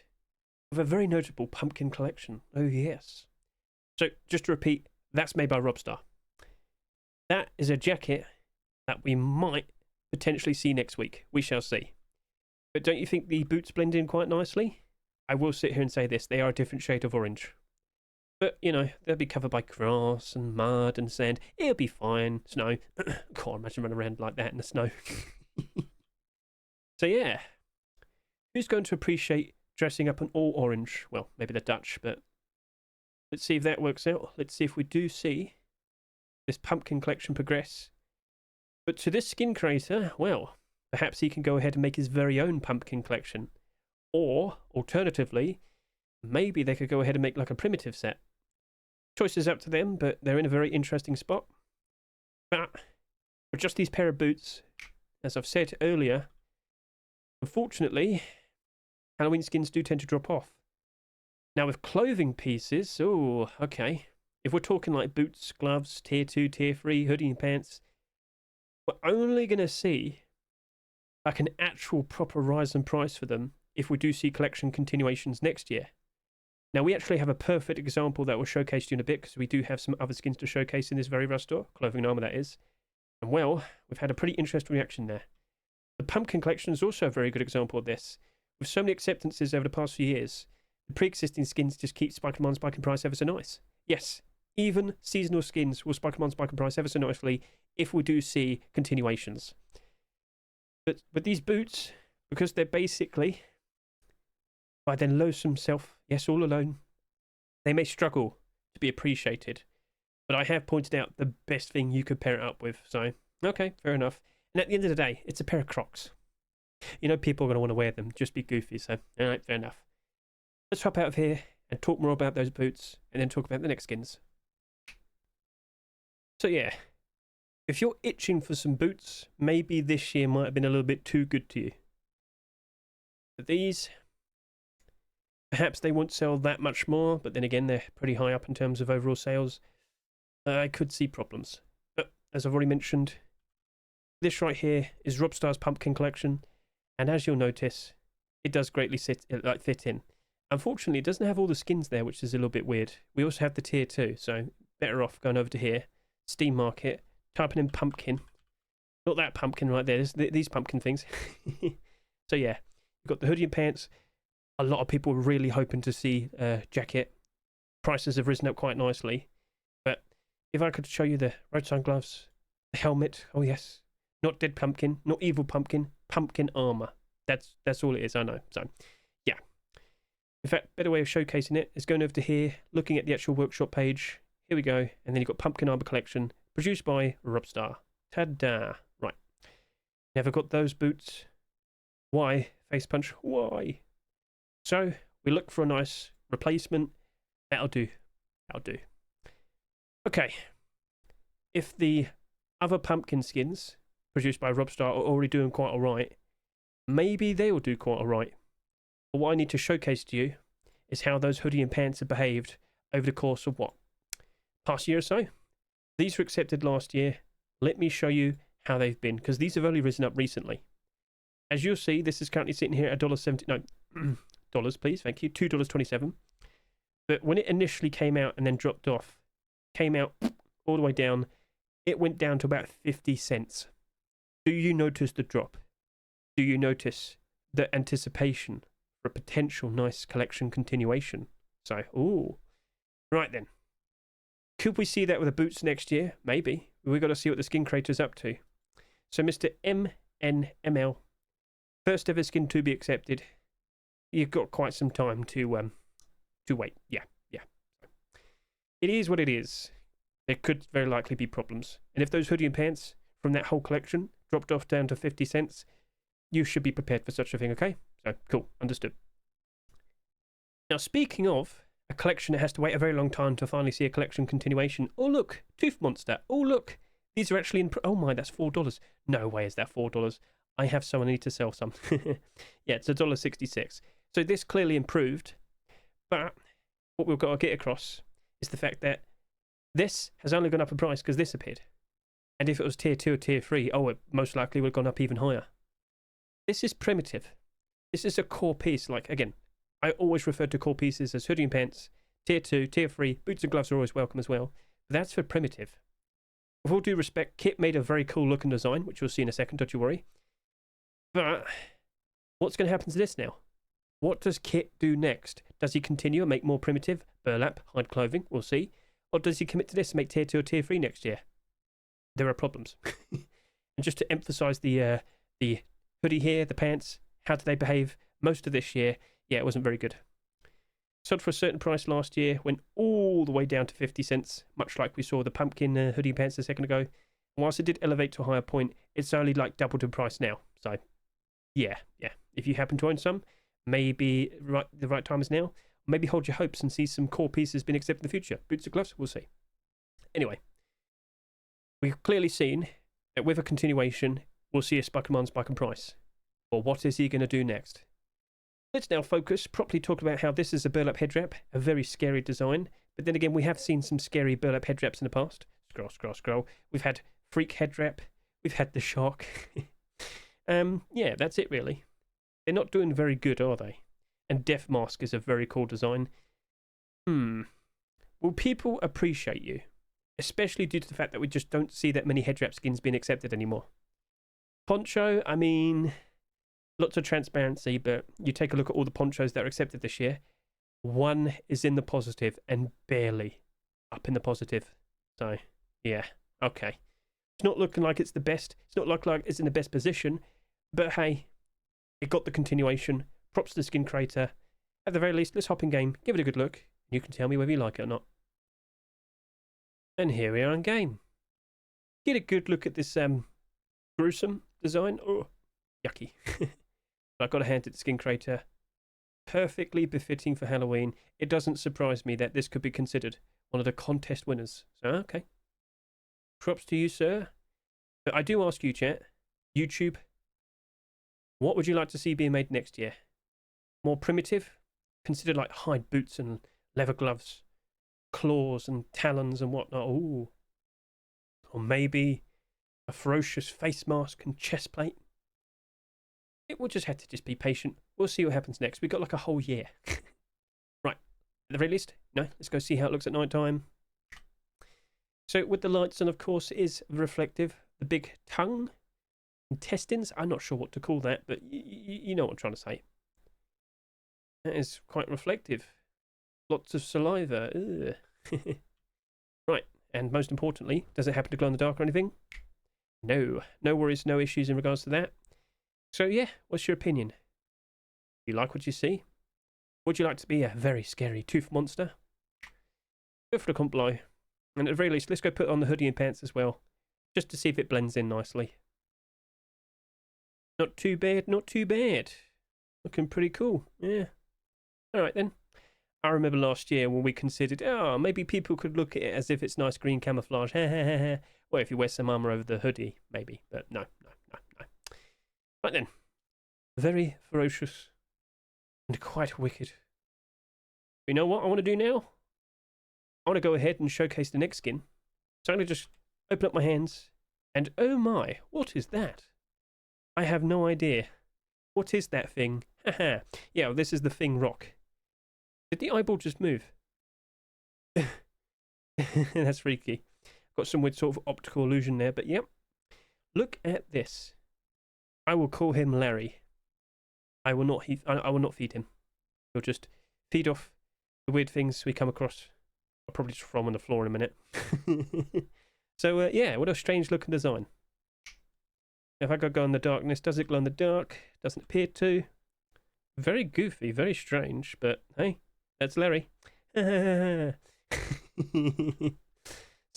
with a very notable pumpkin collection. Oh yes. So just to repeat, that's made by Robstar. That is a jacket that we might potentially see next week. We shall see. But don't you think the boots blend in quite nicely? I will sit here and say this, they are a different shade of orange. But, you know, they'll be covered by grass and mud and sand. It'll be fine. Snow. Can't imagine running around like that in the snow. So yeah, who's going to appreciate dressing up in all orange? Well, maybe the Dutch, but let's see if that works out. Let's see if we do see this pumpkin collection progress. But to this skin creator, well, perhaps he can go ahead and make his very own pumpkin collection. Or, alternatively, maybe they could go ahead and make like a primitive set. Choice is up to them, but they're in a very interesting spot. But for just these pair of boots, as I've said earlier, unfortunately, Halloween skins do tend to drop off. Now with clothing pieces, oh, okay. If we're talking like boots, gloves, tier 2, tier 3, hoodie and pants, we're only going to see like an actual proper rise in price for them if we do see collection continuations next year. Now we actually have a perfect example that we'll showcase to you in a bit, because we do have some other skins to showcase in this very rough store, clothing and armor that is. And well, we've had a pretty interesting reaction there. The pumpkin collection is also a very good example of this. With so many acceptances over the past few years, the pre-existing skins just keep spiking on, spiking price ever so nice. Yes, even seasonal skins will spike on, spiking price ever so nicely if we do see continuations. But with these boots, because they're basically by their loathsome self, yes, all alone, they may struggle to be appreciated. But I have pointed out the best thing you could pair it up with, so okay, fair enough. And at the end of the day, it's a pair of Crocs. You know, people are going to want to wear them, just be goofy, so alright, fair enough. Let's hop out of here and talk more about those boots, and then talk about the next skins. So yeah, if you're itching for some boots, maybe this year might have been a little bit too good to you. But these, perhaps they won't sell that much more, but then again, they're pretty high up in terms of overall sales. I could see problems. But as I've already mentioned, this right here is Robstar's pumpkin collection, and as you'll notice, it does greatly fit in. Unfortunately, it doesn't have all the skins there, which is a little bit weird. We also have the tier 2, so better off going over to here, Steam Market, typing in pumpkin. Not that pumpkin right there, these pumpkin things. So yeah, you've got the hoodie and pants. A lot of people were really hoping to see a jacket. Prices have risen up quite nicely. But if I could show you the road sign gloves, the helmet, oh yes. Not dead pumpkin, not evil pumpkin, pumpkin armor. That's all it is, I know. So, yeah. In fact, better way of showcasing it is going over to here, looking at the actual workshop page. Here we go. And then you've got Pumpkin Armor Collection, produced by Robstar. Ta-da. Right. Never got those boots. Why? Facepunch, why? So we look for a nice replacement. That'll do. That'll do. Okay. If the other pumpkin skins produced by Robstar are already doing quite alright, maybe they will do quite alright. But what I need to showcase to you is how those hoodie and pants have behaved over the course of what? Past year or so? These were accepted last year. Let me show you how they've been, because these have only risen up recently. As you'll see, this is currently sitting here at $1.70. No, dollars, please, thank you. $2.27. But when it initially came out and then dropped off, came out all the way down, it went down to about 50 cents. Do you notice the drop? Do you notice the anticipation for a potential nice collection continuation? So, ooh. Right then. Could we see that with the boots next year? Maybe. We've got to see what the skin creator's up to. So, Mr. MNML, first ever skin to be accepted. You've got quite some time to wait. Yeah. It is what it is. There could very likely be problems. And if those hoodie and pants from that whole collection dropped off down to 50 cents, you should be prepared for such a thing, okay? So, cool. Understood. Now, speaking of a collection that has to wait a very long time to finally see a collection continuation. Oh, look. Tooth Monster. Oh, look. These are actually in... Oh, my, that's $4. No way is that $4. I have some. I need to sell some. Yeah, it's $1.66. So this clearly improved. But what we've got to get across is the fact that this has only gone up in price because this appeared. And if it was tier 2 or tier 3, oh, it most likely would have gone up even higher. This is primitive. This is a core piece. Like, again, I always refer to core pieces as hoodie and pants, tier 2, tier 3, boots and gloves are always welcome as well. But that's for primitive. With all due respect, Kit made a very cool looking design, which you'll see in a second, don't you worry. But what's going to happen to this now? What does Kit do next? Does he continue and make more primitive, burlap, hide clothing? We'll see. Or does he commit to this and make tier 2 or tier 3 next year? There are problems. And just to emphasize the hoodie here, the pants, how did they behave most of this year? Yeah, it wasn't very good. Sold for a certain price last year, went all the way down to 50 cents, much like we saw the pumpkin hoodie pants a second ago. And whilst it did elevate to a higher point, it's only like doubled in price now. So, yeah. If you happen to own some, maybe the right time is now. Maybe hold your hopes and see some core pieces being accepted in the future. Boots and gloves, we'll see. Anyway, we've clearly seen that with a continuation, we'll see a spike in price. Well, what is he going to do next? Let's now focus, properly talk about how this is a burlap head wrap, a very scary design. But then again, we have seen some scary burlap head wraps in the past. Scroll. We've had freak head wrap. We've had the shark. Yeah, that's it really. They're not doing very good, are they? And Death Mask is a very cool design. Will people appreciate you? Especially due to the fact that we just don't see that many head wrap skins being accepted anymore. Poncho, I mean, lots of transparency, but you take a look at all the ponchos that are accepted this year. One is in the positive and barely up in the positive. So, yeah, okay. It's not looking like it's the best. It's not looking like it's in the best position. But hey, it got the continuation. Props to the skin creator. At the very least, let's hop in game, give it a good look. You can tell me whether you like it or not. And here we are in game. Get a good look at this gruesome design. Oh, yucky. I've got to hand it to the skin creator. Perfectly befitting for Halloween. It doesn't surprise me that this could be considered one of the contest winners. So, okay. Props to you, sir. But I do ask you, chat, YouTube, what would you like to see being made next year? More primitive? Consider like hide boots and leather gloves, claws and talons and whatnot. Ooh. Or maybe a ferocious face mask and chest plate. It will just have to be patient. We'll see what happens next. We've got like a whole year. Right. At the very least, no, let's go see how it looks at night time. So with the lights on, of course, it is reflective. The big tongue, intestines. I'm not sure what to call that, but you know what I'm trying to say. That is quite reflective. Lots of saliva. Right. And most importantly, does it happen to glow in the dark or anything? No. No worries, no issues in regards to that. So yeah, what's your opinion? Do you like what you see? Would you like to be a very scary tooth monster? Go for the comment below. And at the very least, let's go put on the hoodie and pants as well, just to see if it blends in nicely. Not too bad, not too bad. Looking pretty cool. Yeah. All right then. I remember last year when we considered, oh, maybe people could look at it as if it's nice green camouflage. Well, if you wear some armor over the hoodie, maybe. But no. Right then. Very ferocious and quite wicked. You know what I want to do now? I want to go ahead and showcase the next skin. So I'm going to just open up my hands. And oh my, what is that? I have no idea. What is that thing? Haha. Yeah, well, this is the thing rock. Did the eyeball just move? That's freaky. Got some weird sort of optical illusion there, but yep. Look at this. I will call him Larry. I will not feed him. He'll just feed off the weird things we come across. I'll probably just throw him on the floor in a minute. So yeah, what a strange looking design. If I go in the darkness, does it glow in the dark? Doesn't appear to. Very goofy, very strange, but hey, that's Larry. So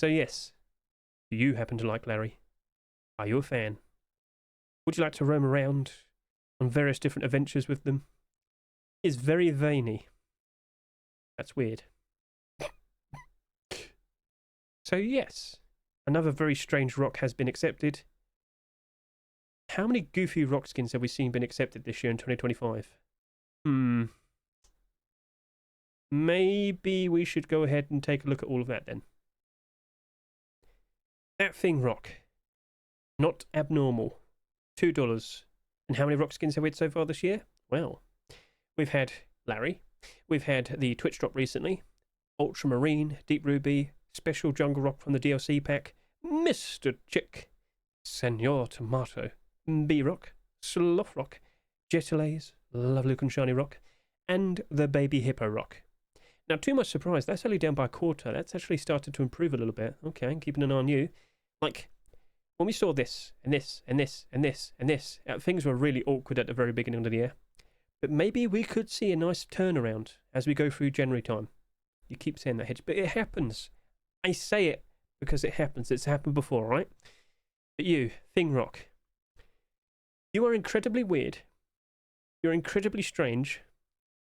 yes, do you happen to like Larry? Are you a fan? Would you like to roam around on various different adventures with them? He is very veiny. That's weird. So yes, another very strange rock has been accepted. How many goofy rock skins have we seen been accepted this year in 2025? Maybe we should go ahead and take a look at all of that then. That thing rock. Not abnormal. $2. And how many rock skins have we had so far this year? Well, we've had Larry. We've had the Twitch drop recently. Ultramarine, Deep Ruby, Special Jungle Rock from the DLC pack. Mr. Chick. Senor Tomato. B-Rock. Sloth Rock. Jetalays. Lovely looking shiny rock. And the Baby Hippo Rock. Now, to my surprise, that's only down by a quarter. That's actually started to improve a little bit. Okay, I'm keeping an eye on you. Like, when we saw this, and this, and this, and this, and this, things were really awkward at the very beginning of the year. But maybe we could see a nice turnaround as we go through January time. You keep saying that, Hedge, but it happens. I say it because it happens. It's happened before, right? But you, Thing Rock, you are incredibly weird. You're incredibly strange.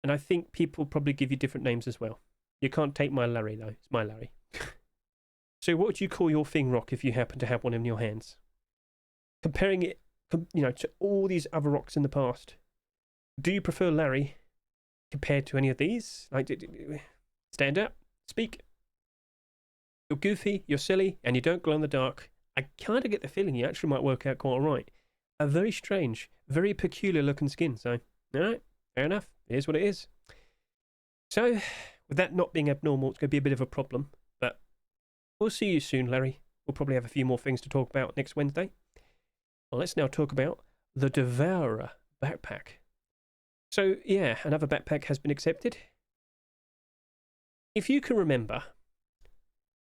And I think people probably give you different names as well. You can't take my Larry, though. It's my Larry. So what would you call your Thing Rock if you happen to have one in your hands? Comparing it, to all these other rocks in the past, do you prefer Larry compared to any of these? Like, stand up, speak. You're goofy, you're silly, and you don't glow in the dark. I kind of get the feeling you actually might work out quite all right. A very strange, very peculiar looking skin. So, all right, fair enough. It is what it is. So, with that not being abnormal, it's going to be a bit of a problem. But we'll see you soon, Larry. We'll probably have a few more things to talk about next Wednesday. Well, let's now talk about the Devourer Backpack. So, yeah, another backpack has been accepted. If you can remember,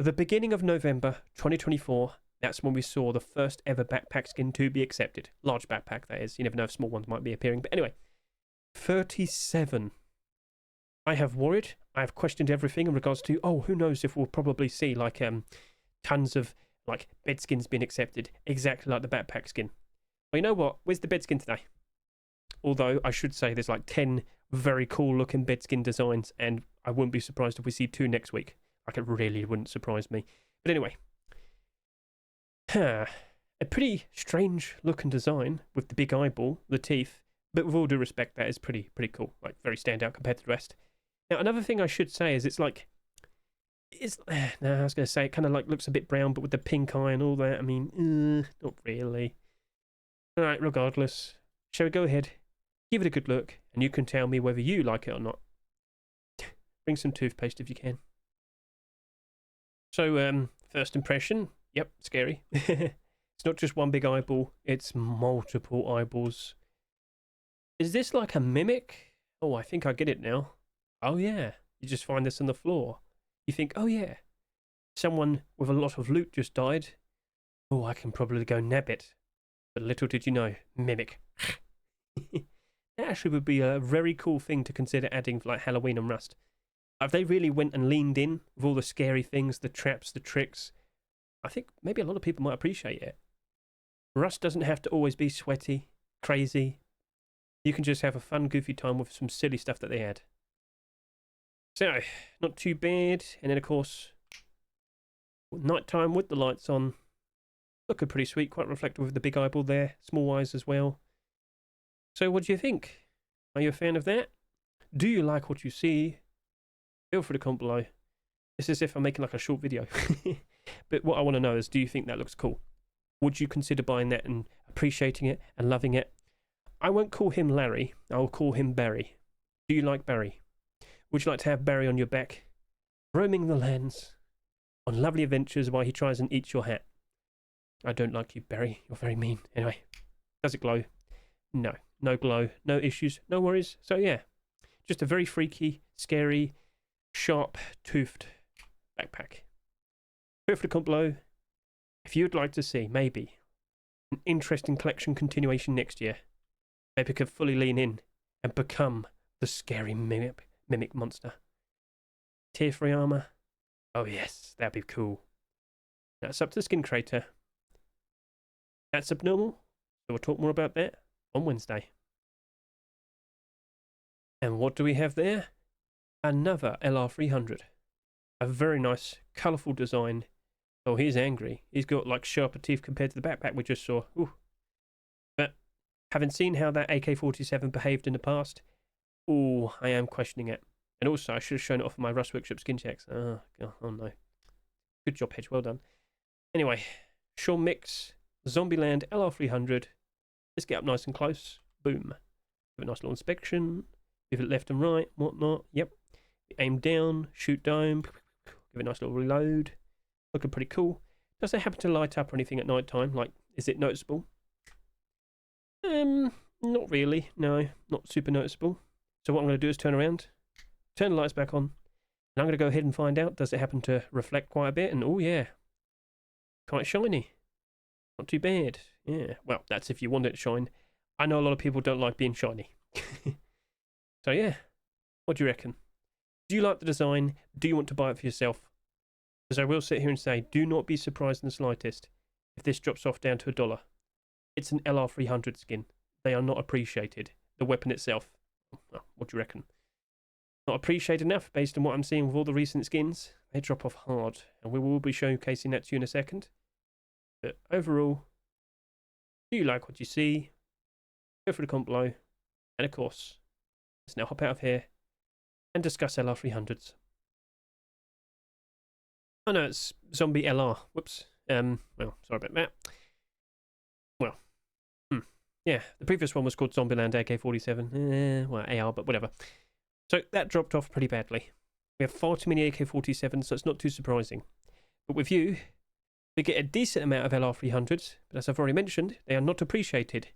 at the beginning of November 2024, that's when we saw the first ever backpack skin to be accepted. Large backpack, that is. You never know if small ones might be appearing. But anyway, 37. I have worried. I have questioned everything in regards to, who knows if we'll probably see like tons of like bed skins being accepted, exactly like the backpack skin. Well, you know what? Where's the bed skin today? Although I should say there's like 10 very cool looking bed skin designs, and I wouldn't be surprised if we see 2 next week. Like, it really wouldn't surprise me. But anyway, a pretty strange looking design with the big eyeball, the teeth. But with all due respect, that is pretty cool. Like, very standout compared to the rest. Now, another thing I should say is I was going to say it kind of like looks a bit brown, but with the pink eye and all that. I mean, not really. All right, regardless, shall we go ahead, give it a good look, and you can tell me whether you like it or not. Bring some toothpaste if you can. So, first impression, yep, scary. It's not just one big eyeball, it's multiple eyeballs. Is this like a mimic? Oh, I think I get it now. Oh yeah, you just find this on the floor. You think, oh yeah, someone with a lot of loot just died. Oh, I can probably go nab it. But little did you know, mimic. That actually would be a very cool thing to consider adding for like Halloween and Rust. If they really went and leaned in with all the scary things, the traps, the tricks, I think maybe a lot of people might appreciate it. Rust doesn't have to always be sweaty, crazy, you can just have a fun, goofy time with some silly stuff that they add. So, not too bad. And then, of course, nighttime with the lights on. Looking pretty sweet, quite reflective with the big eyeball there. Small eyes as well. So, what do you think? Are you a fan of that? Do you like what you see? Feel free to comment below. It's as if I'm making like a short video. But what I want to know is, do you think that looks cool? Would you consider buying that and appreciating it and loving it? I won't call him Larry. I'll call him Barry. Do you like Barry? Would you like to have Barry on your back, roaming the lands on lovely adventures while he tries and eats your hat? I don't like you, Barry. You're very mean. Anyway, does it glow? No. No glow. No issues. No worries. So yeah, just a very freaky, scary, sharp-toothed backpack. Feel free to comment below if you'd like to see, maybe, an interesting collection continuation next year. Maybe could fully lean in and become the scary mimic monster. Tier 3 armor. Oh yes, that'd be cool. That's up to the skin creator. That's abnormal, so we'll talk more about that on Wednesday. And what do we have there? Another LR300. A very nice, colourful design. Oh, he's angry. He's got like sharper teeth compared to the backpack we just saw. Ooh. But having seen how that AK-47 behaved in the past, ooh, I am questioning it. And also, I should have shown it off in my Rust Workshop skin checks. Oh no. Good job, Hedge. Well done. Anyway, Sean Mix, Zombieland LR300. Let's get up nice and close. Boom. Give it a nice little inspection. Give it left and right, whatnot. Yep. Aim down, shoot dome. Give it a nice little reload. Looking pretty cool. Does it happen to light up or anything at night time? Like, is it noticeable? Not really. No, not super noticeable. So what I'm going to do is turn around, turn the lights back on, and I'm going to go ahead and find out, does it happen to reflect quite a bit? And oh yeah, quite shiny. Not too bad. Yeah, well, that's if you want it to shine. I know a lot of people don't like being shiny. So yeah, what do you reckon? Do you like the design? Do you want to buy it for yourself? Because I will sit here and say, do not be surprised in the slightest if this drops off down to $1. It's an LR300 skin. They are not appreciated. The weapon itself, well, what do you reckon? Not appreciated enough based on what I'm seeing with all the recent skins. They drop off hard, and we will be showcasing that to you in a second. But overall, do you like what you see? Go for the comment below. And of course, let's now hop out of here and discuss LR300s. Oh no, it's Zombie LR. Whoops. Well, sorry about that. Well, yeah, the previous one was called Zombieland AK-47. Well, AR, but whatever. So that dropped off pretty badly. We have far too many AK-47s, so it's not too surprising. But with you, we get a decent amount of LR300s, but as I've already mentioned, they are not appreciated.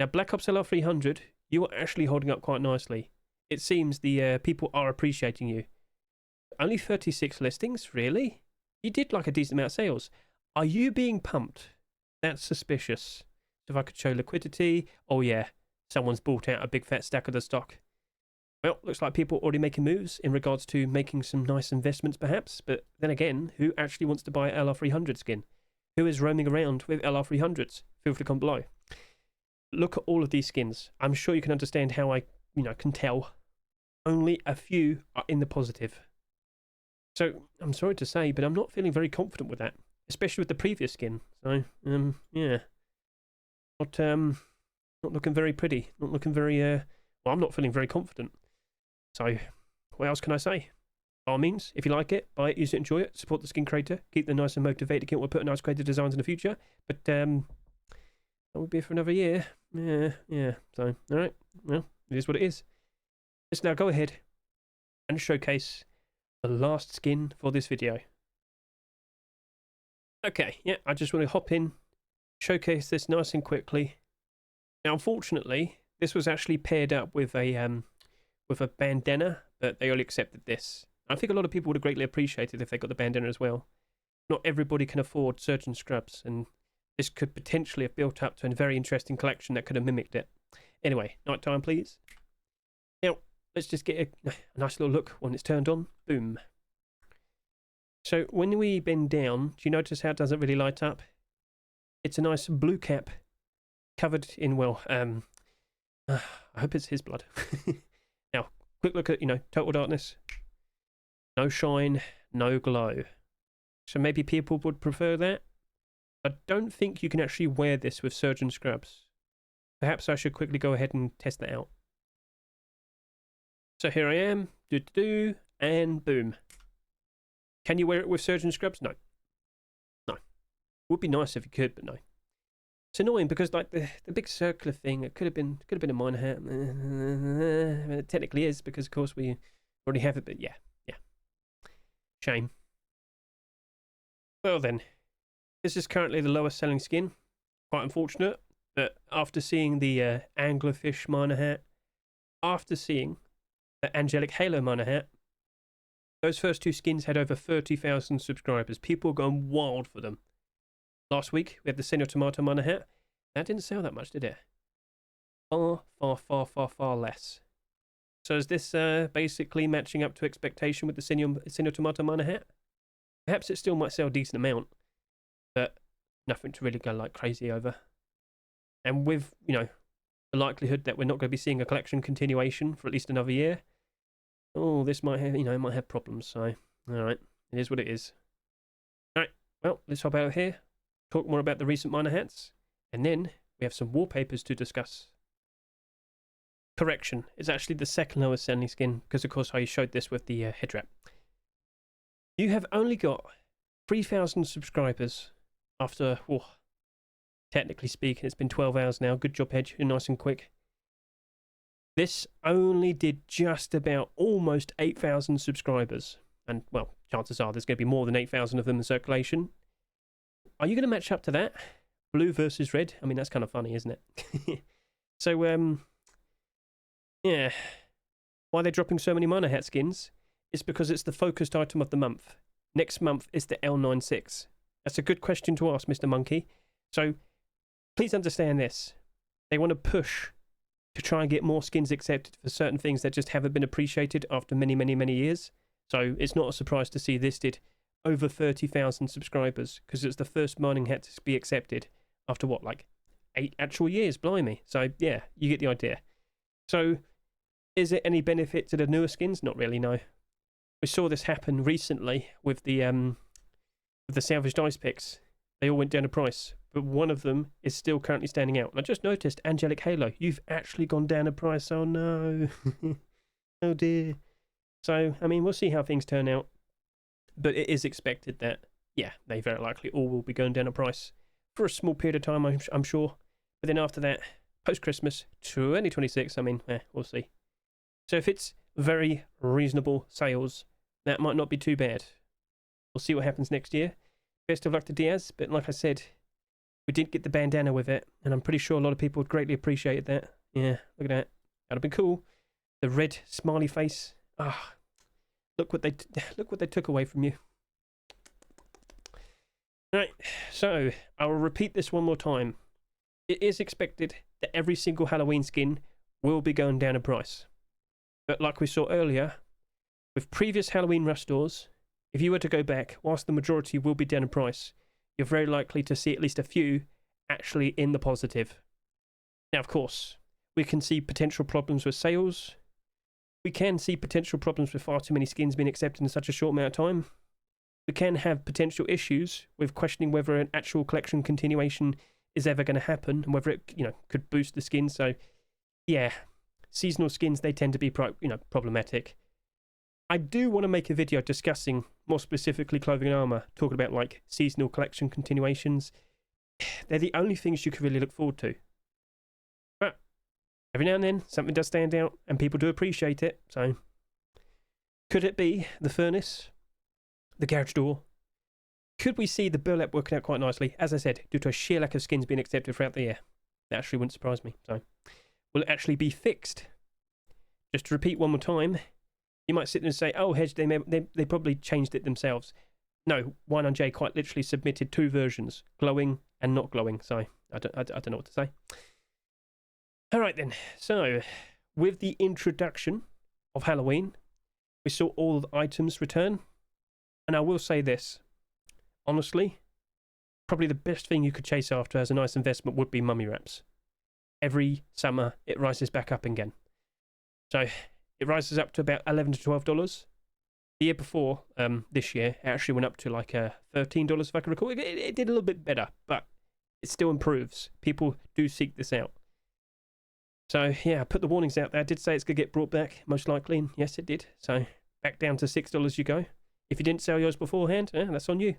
Now, Black Ops LR300, you are actually holding up quite nicely. It seems the people are appreciating you. Only 36 listings? Really? You did like a decent amount of sales. Are you being pumped? That's suspicious. If I could show liquidity, oh yeah, someone's bought out a big fat stack of the stock. Well, looks like people are already making moves in regards to making some nice investments perhaps, but then again, who actually wants to buy LR300 skin? Who is roaming around with LR300s? Feel free to comment below. Look at all of these skins. I'm sure you can understand how I, can tell. Only a few are in the positive. So, I'm sorry to say, but I'm not feeling very confident with that, especially with the previous skin. So, yeah. Not looking very pretty. Not looking very, well, I'm not feeling very confident. So, what else can I say? By all means, if you like it, buy it, use it, enjoy it, support the skin creator, keep them nice and motivated, keep putting nice creative designs in the future. But, that would be for another year. Yeah. So, alright. Well, it is what it is. Let's now go ahead and showcase the last skin for this video. Okay, yeah, I just want to hop in, showcase this nice and quickly. Now, unfortunately, this was actually paired up with a bandana, but they only accepted this. I think a lot of people would have greatly appreciated if they got the bandana as well. Not everybody can afford certain scrubs, and this could potentially have built up to a very interesting collection that could have mimicked it. Anyway, nighttime, please. Now, let's just get a nice little look when it's turned on. Boom. So when we bend down, do you notice how it doesn't really light up? It's a nice blue cap covered in, well, I hope it's his blood. Now, quick look at, total darkness. No shine, no glow. So maybe people would prefer that. I don't think you can actually wear this with surgeon scrubs. Perhaps I should quickly go ahead and test that out. So here I am, and boom. Can you wear it with surgeon scrubs? No. No. Would be nice if you could, but no. It's annoying because like the big circular thing, it could have been a miner hat. It technically is because of course we already have it, but yeah. Shame. Well then, this is currently the lowest selling skin. Quite unfortunate, but after seeing the anglerfish miner hat, after seeing the angelic halo miner hat, those first two skins had over 30,000 subscribers. People are going wild for them. Last week we had the Senor Tomato miner hat. That didn't sell that much, did it? Far less. So is this basically matching up to expectation with the Senor Tomato miner hat? Perhaps it still might sell a decent amount, but nothing to really go like crazy over. And with, the likelihood that we're not going to be seeing a collection continuation for at least another year, oh, this might have, it might have problems. So, alright, it is what it is. Alright, well, let's hop out of here, talk more about the recent miner hats, and then we have some wallpapers to discuss. Correction, it's actually the second lowest selling skin, because of course I showed this with the Headwrap. You have only got 3,000 subscribers after, technically speaking, it's been 12 hours now. Good job, Hedge, you're nice and quick. This only did just about almost 8,000 subscribers. And, well, chances are there's going to be more than 8,000 of them in circulation. Are you going to match up to that? Blue versus red? I mean, that's kind of funny, isn't it? So, yeah. Why they're dropping so many miner hat skins is because it's the focused item of the month. Next month is the L96. That's a good question to ask, Mr. Monkey. So, please understand this. They want to push to try and get more skins accepted for certain things that just haven't been appreciated after many, many, many years. So, it's not a surprise to see this did over 30,000 subscribers because it's the first mining hat to be accepted after what, like 8 actual years? Blimey. So, yeah, you get the idea. So, is it any benefit to the newer skins? Not really, no. We saw this happen recently with the salvaged ice picks. They all went down in price, but one of them is still currently standing out. I just noticed, Angelic Halo, you've actually gone down in price. Oh no. Oh dear. So, I mean, we'll see how things turn out. But it is expected that, yeah, they very likely all will be going down in price for a small period of time, I'm sure. But then after that, post-Christmas 2026, I mean, we'll see. So if it's very reasonable sales, that might not be too bad. We'll see what happens next year. Best of luck to Diaz, but like I said, we did get the bandana with it, and I'm pretty sure a lot of people would greatly appreciate that. Yeah, look at that. That'd have been cool. The red smiley face. Ah, look what they took away from you. Right, so I will repeat this one more time. It is expected that every single Halloween skin will be going down in price. But like we saw earlier, with previous Halloween rush stores, if you were to go back, whilst the majority will be down in price, you're very likely to see at least a few actually in the positive. Now, of course, we can see potential problems with sales. We can see potential problems with far too many skins being accepted in such a short amount of time. We can have potential issues with questioning whether an actual collection continuation is ever going to happen and whether it, could boost the skin. So, yeah, seasonal skins, they tend to be, problematic. I do want to make a video discussing more specifically clothing and armor, talking about like seasonal collection continuations. They're the only things you can really look forward to. But every now and then, something does stand out and people do appreciate it. So, could it be the furnace? The garage door? Could we see the burlap working out quite nicely? As I said, due to a sheer lack of skins being accepted throughout the year. That actually wouldn't surprise me. So, will it actually be fixed? Just to repeat one more time, you might sit there and say, oh, Hedge, they probably changed it themselves. No, Y9J quite literally submitted 2 versions, glowing and not glowing. So, I don't know what to say. All right then. So, with the introduction of Halloween, we saw all the items return. And I will say this, honestly, probably the best thing you could chase after as a nice investment would be mummy wraps. every summer it rises back up again. So it rises up to about $11 to $12. The year before, this year, it actually went up to like $13 if I can recall. It did a little bit better, but it still improves. People do seek this out. So yeah, I put the warnings out there. I did say it's going to get brought back, most likely, and yes, it did. So back down to $6 you go. If you didn't sell yours beforehand, that's on you.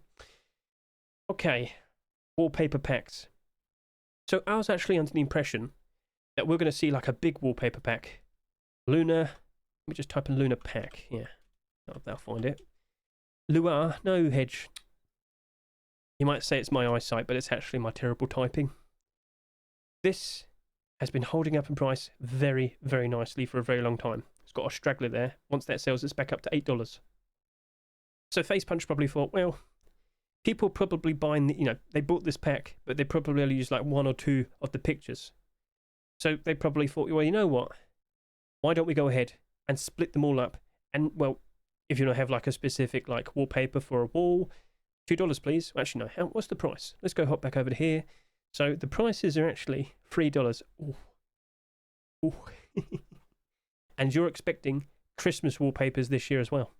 Okay, wallpaper packs. So I was actually under the impression that we're going to see like a big wallpaper pack. Lunar, let me just type in Lunar pack, yeah. I'll find it. Luar, no, Hedge. You might say it's my eyesight, but it's actually my terrible typing. This has been holding up in price very, very nicely for a very long time. It's got a straggler there. Once that sells, it's back up to $8. So Facepunch probably thought, well, people probably buying, they bought this pack, but they probably only used like 1 or 2 of the pictures. So they probably thought, well, you know what? Why don't we go ahead and split them all up? And, well, if you don't have like a specific like wallpaper for a wall, $2 please. Actually, no, what's the price? Let's go hop back over to here. So the prices are actually $3. Ooh. Ooh. And you're expecting Christmas wallpapers this year as well.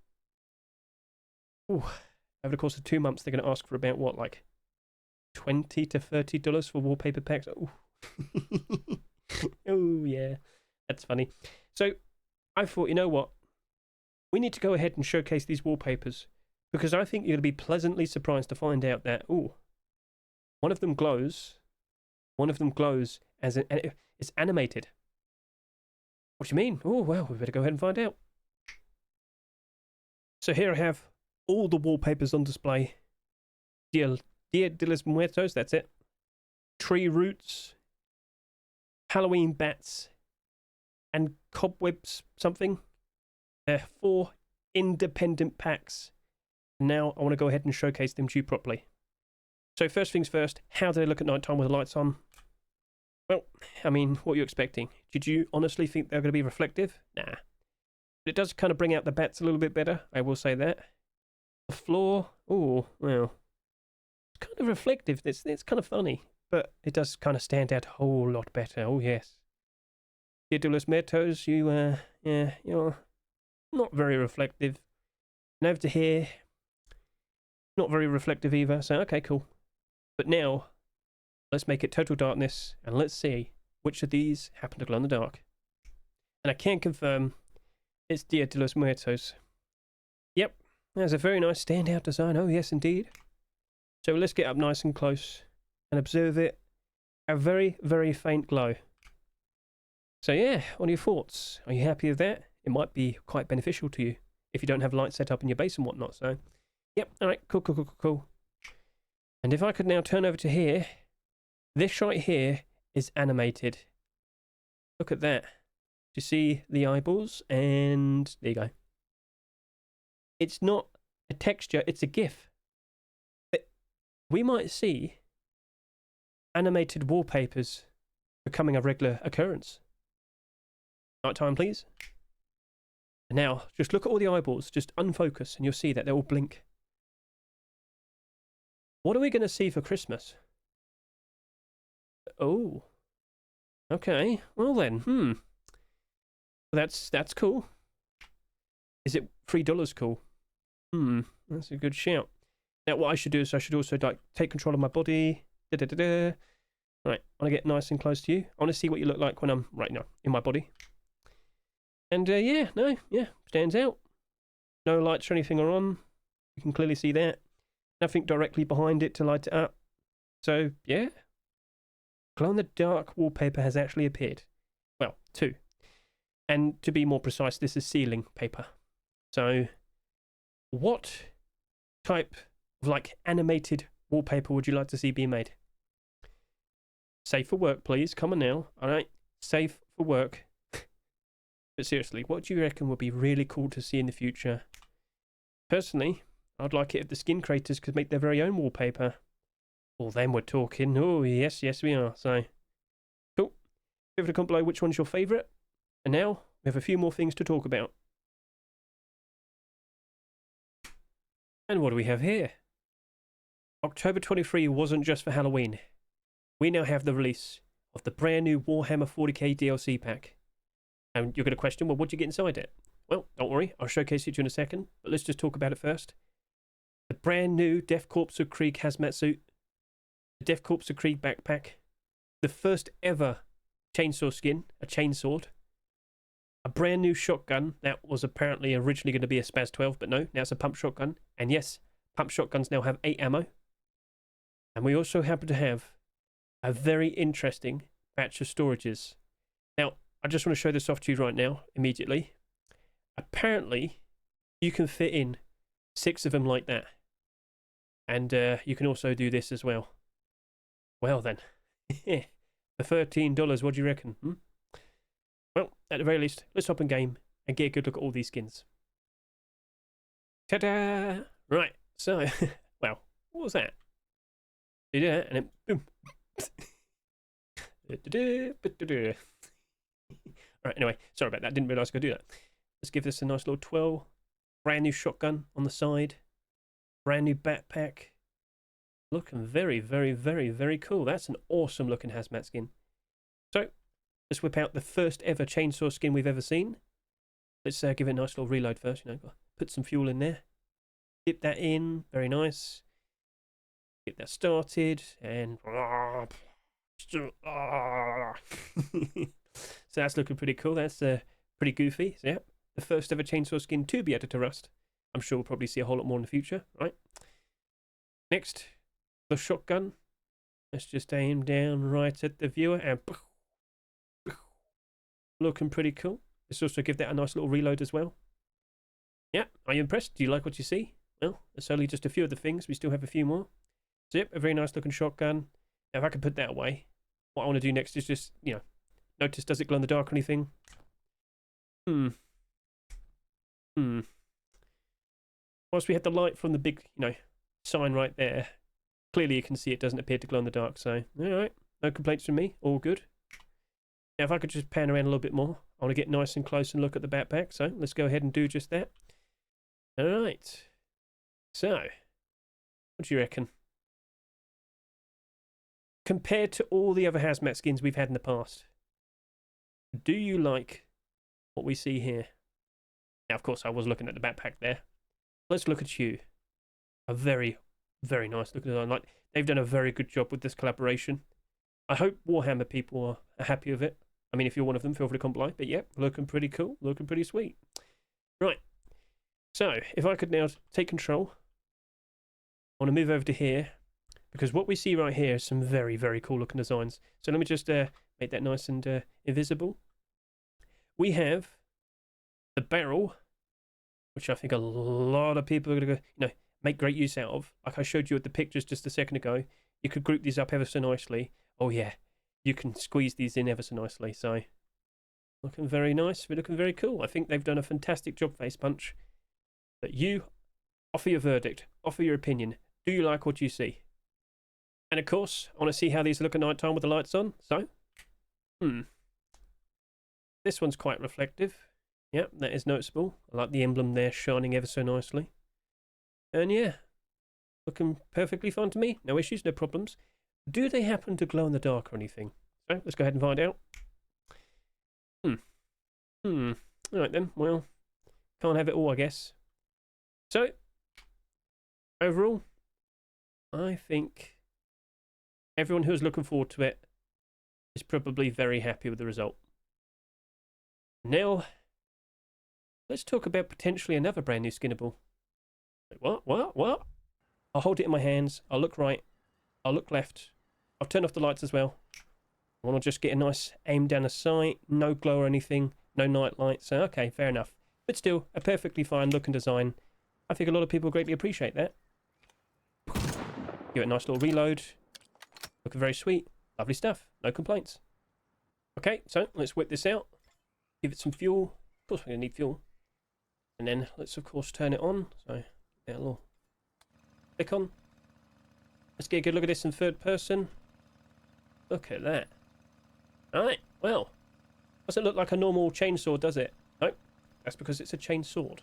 Ooh. Over the course of 2 months, they're going to ask for about what, like $20 to $30 for wallpaper packs? Ooh. Oh, yeah. That's funny. So I thought, you know what? We need to go ahead and showcase these wallpapers because I think you're going to be pleasantly surprised to find out that, ooh, one of them glows as it's animated. What do you mean? Oh, well, we better go ahead and find out. So here I have all the wallpapers on display. Dia de los Muertos, that's it. Tree roots, Halloween bats, and cobwebs something. They're 4 independent packs. Now I want to go ahead and showcase them to you properly. So first things first, how do they look at night time with the lights on? Well, I mean, what are you expecting? Did you honestly think they're going to be reflective? Nah. But it does kind of bring out the bats a little bit better, I will say that. The floor, oh, well, it's kind of reflective. It's kind of funny, but it does kind of stand out a whole lot better. Oh, yes. Dia de los Muertos, you're not very reflective. And over to here, not very reflective either, so okay, cool. But now, let's make it total darkness, and let's see which of these happen to glow in the dark. And I can confirm it's Dia de los Muertos. Yep, there's a very nice standout design, oh yes indeed. So let's get up nice and close and observe it. A very, very faint glow. So yeah, what are your thoughts? Are you happy with that? It might be quite beneficial to you if you don't have lights set up in your base and whatnot. So, yep, alright, cool. And if I could now turn over to here, this right here is animated. Look at that. Do you see the eyeballs? And there you go. It's not a texture, it's a GIF. But we might see animated wallpapers becoming a regular occurrence. Night time, please. And now, just look at all the eyeballs, just unfocus, and you'll see that they all blink. What are we going to see for Christmas? Oh. Okay, well then, That's cool. Is it $3 cool? That's a good shout. Now, what I should do is I should also like take control of my body. Right, I want to get nice and close to you. I want to see what you look like when I'm right now in my body. And stands out. No lights or anything are on. You can clearly see that. Nothing directly behind it to light it up. So, yeah. Glow-in-the-dark wallpaper has actually appeared. Well, 2. And to be more precise, this is ceiling paper. So, what type of like animated wallpaper would you like to see being made? Safe for work, please. Come on now. Alright. Safe for work. But seriously, what do you reckon would be really cool to see in the future? Personally, I'd like it if the skin creators could make their very own wallpaper. Well, then we're talking. Oh, yes, we are. So, cool. Feel free to comment below which one's your favourite. And now, we have a few more things to talk about. And what do we have here? October 23 wasn't just for Halloween. We now have the release of the brand new Warhammer 40k DLC pack. And you're going to question, well, what do you get inside it? Well, don't worry, I'll showcase it to you in a second, but let's just talk about it first. The brand new Death Corps of Krieg hazmat suit, the Death Corps of Krieg backpack, the first ever chainsaw skin, a chainsword, a brand new shotgun that was apparently originally going to be a Spaz 12, but no, now it's a pump shotgun. And yes, pump shotguns now have 8 ammo. And we also happen to have a very interesting batch of storages. Now, I just want to show this off to you right now, immediately. Apparently, you can fit in 6 of them like that. And you can also do this as well. Well then, for $13, what do you reckon? Well, at the very least, let's hop in game and get a good look at all these skins. Ta-da! Right, so, well, what was that? You do that, and then, boom. Right, anyway, sorry about that. Didn't realise I could do that. Let's give this a nice little twirl. Brand new shotgun on the side. Brand new backpack. Looking very, very, very, very cool. That's an awesome looking hazmat skin. So, let's whip out the first ever chainsaw skin we've ever seen. Let's give it a nice little reload first. You know, put some fuel in there. Dip that in. Very nice. Get that started. And... so that's looking pretty cool. That's pretty goofy. So, yeah, the first ever chainsaw skin to be added to Rust. I'm sure we'll probably see a whole lot more in the future, right? Next, the shotgun. Let's just aim down right at the viewer and looking pretty cool. Let's also give that a nice little reload as well. Yeah, are you impressed? Do you like what you see? Well, it's only just a few of the things. We still have a few more. So, yep, a very nice looking shotgun. Now, if I can put that away, what I want to do next is just, you know, notice, does it glow in the dark or anything? Whilst we had the light from the big, you know, sign right there, clearly you can see it doesn't appear to glow in the dark. So, alright, no complaints from me, all good. Now, if I could just pan around a little bit more, I want to get nice and close and look at the backpack. So, let's go ahead and do just that. Alright. So, what do you reckon? Compared to all the other hazmat skins we've had in the past, do you like what we see here? Now, of course, I was looking at the backpack there. Let's look at you. A very, very nice looking design. Like, they've done a very good job with this collaboration. I hope Warhammer people are happy with it. I mean, if you're one of them, feel free to comment below. But yeah, looking pretty cool. Looking pretty sweet. Right. So, if I could now take control, I want to move over to here. Because what we see right here is some very, very cool looking designs. So let me just make that nice and invisible. We have the barrel, which I think a lot of people are going to, you know, make great use out of. Like I showed you at the pictures just a second ago. You could group these up ever so nicely. Oh yeah, you can squeeze these in ever so nicely. So looking very nice. We're looking very cool. I think they've done a fantastic job, Facepunch. But you, offer your verdict. Offer your opinion. Do you like what you see? And of course, I want to see how these look at night time with the lights on. So, this one's quite reflective. Yep, that is noticeable. I like the emblem there shining ever so nicely. And yeah, looking perfectly fine to me. No issues, no problems. Do they happen to glow in the dark or anything? So, let's go ahead and find out. Alright then, well, can't have it all, I guess. So, overall, I think everyone who's looking forward to it is probably very happy with the result. Now, let's talk about potentially another brand new Skinnable. Wait, what? I'll hold it in my hands. I'll look right. I'll look left. I'll turn off the lights as well. I want to just get a nice aim down the sight. No glow or anything. No night light. So, okay, fair enough. But still, a perfectly fine look and design. I think a lot of people greatly appreciate that. Give it a nice little reload. Looking very sweet. Lovely stuff. No complaints. Okay, so let's whip this out. Give it some fuel. Of course we're going to need fuel. And then let's of course turn it on. So get a little click on. Let's get a good look at this in third person. Look at that. Alright, well. Doesn't look like a normal chainsaw, does it? Nope. That's because it's a chain sword.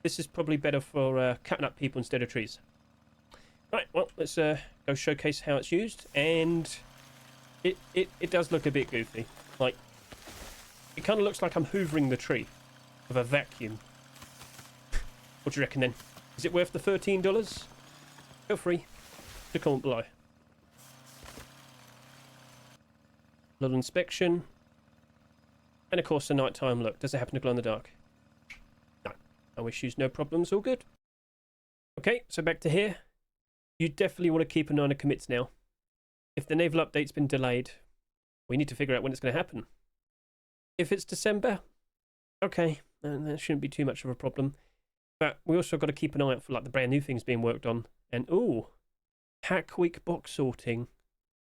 This is probably better for cutting up people instead of trees. Right, well, let's go showcase how it's used, and It does look a bit goofy. Like, it kind of looks like I'm hoovering the tree with a vacuum. What do you reckon then? Is it worth the $13? Feel free to comment below. Little inspection. And of course the nighttime look. Does it happen to glow in the dark? No. No issues, no problems, all good. Okay, so back to here. You definitely want to keep an eye on the commits now. If the naval update's been delayed, we need to figure out when it's going to happen. If it's December, okay, then that shouldn't be too much of a problem. But we also got to keep an eye out for like the brand new things being worked on. And ooh, Hack Week box sorting.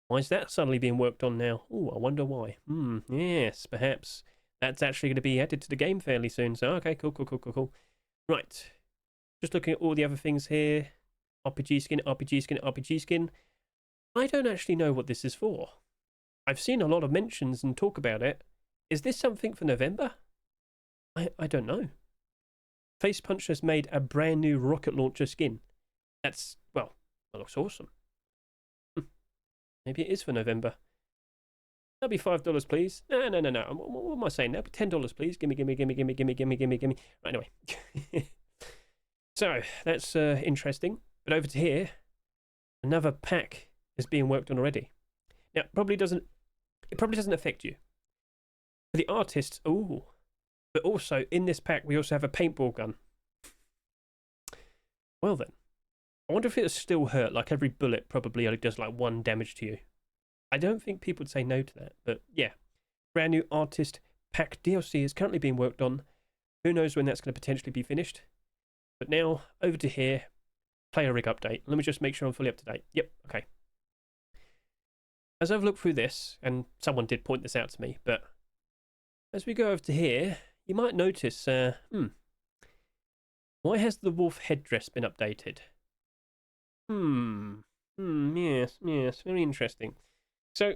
Why is that suddenly being worked on now? Ooh, I wonder why. Yes, perhaps that's actually going to be added to the game fairly soon. So okay, cool. Right, just looking at all the other things here. RPG skin, RPG skin, RPG skin. I don't actually know what this is for. I've seen a lot of mentions and talk about it. Is this something for November? I don't know. Facepunch has made a brand new rocket launcher skin. That's, well, that looks awesome. Maybe it is for November. That'll be $5, please. No. What am I saying? That'll be $10, please. Gimme. Right, anyway. So, that's interesting. But over to here, another pack is being worked on already. Now, it probably doesn't affect you. For the artists, ooh. But also, in this pack, we also have a paintball gun. Well then. I wonder if it'll still hurt, like every bullet probably only does like 1 damage to you. I don't think people would say no to that, but yeah. Brand new artist pack DLC is currently being worked on. Who knows when that's going to potentially be finished. But now, over to here. Player rig update. Let me just make sure I'm fully up to date. Yep, okay. As I've looked through this, and someone did point this out to me, but as we go over to here, you might notice, why has the wolf headdress been updated? Yes, very interesting. So,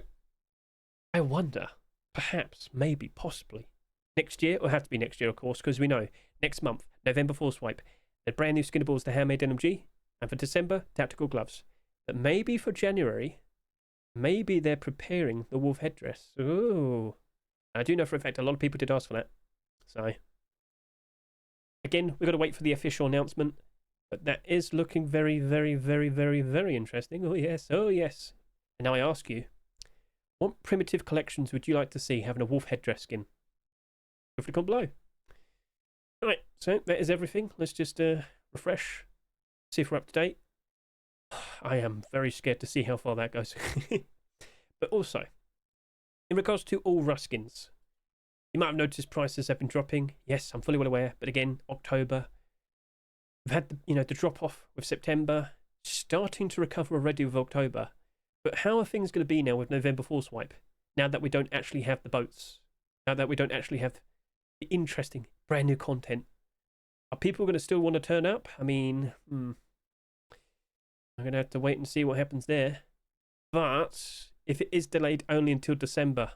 I wonder, perhaps, maybe, possibly, next year, it'll have to be next year, of course, because we know, next month, November 4 swipe, the brand new Skinnables, the handmade NMG, and for December, tactical gloves. But maybe for January, maybe they're preparing the wolf headdress. Ooh. I do know for a fact a lot of people did ask for that. So, again, we've got to wait for the official announcement. But that is looking very, very, very, very, very interesting. Oh, yes. And now I ask you, what primitive collections would you like to see having a wolf headdress skin? Feel free to comment below. Right, so that is everything. Let's just refresh, see if we're up to date. I am very scared to see how far that goes. But also, in regards to all Ruskins, you might have noticed prices have been dropping. Yes, I'm fully well aware. But again, October. We've had the drop off with September, starting to recover already with October. But how are things going to be now with November 4 swipe? Now that we don't actually have the boats. Now that we don't actually have the interesting, brand new content. Are people going to still want to turn up? I mean, I'm going to have to wait and see what happens there. But if it is delayed only until December,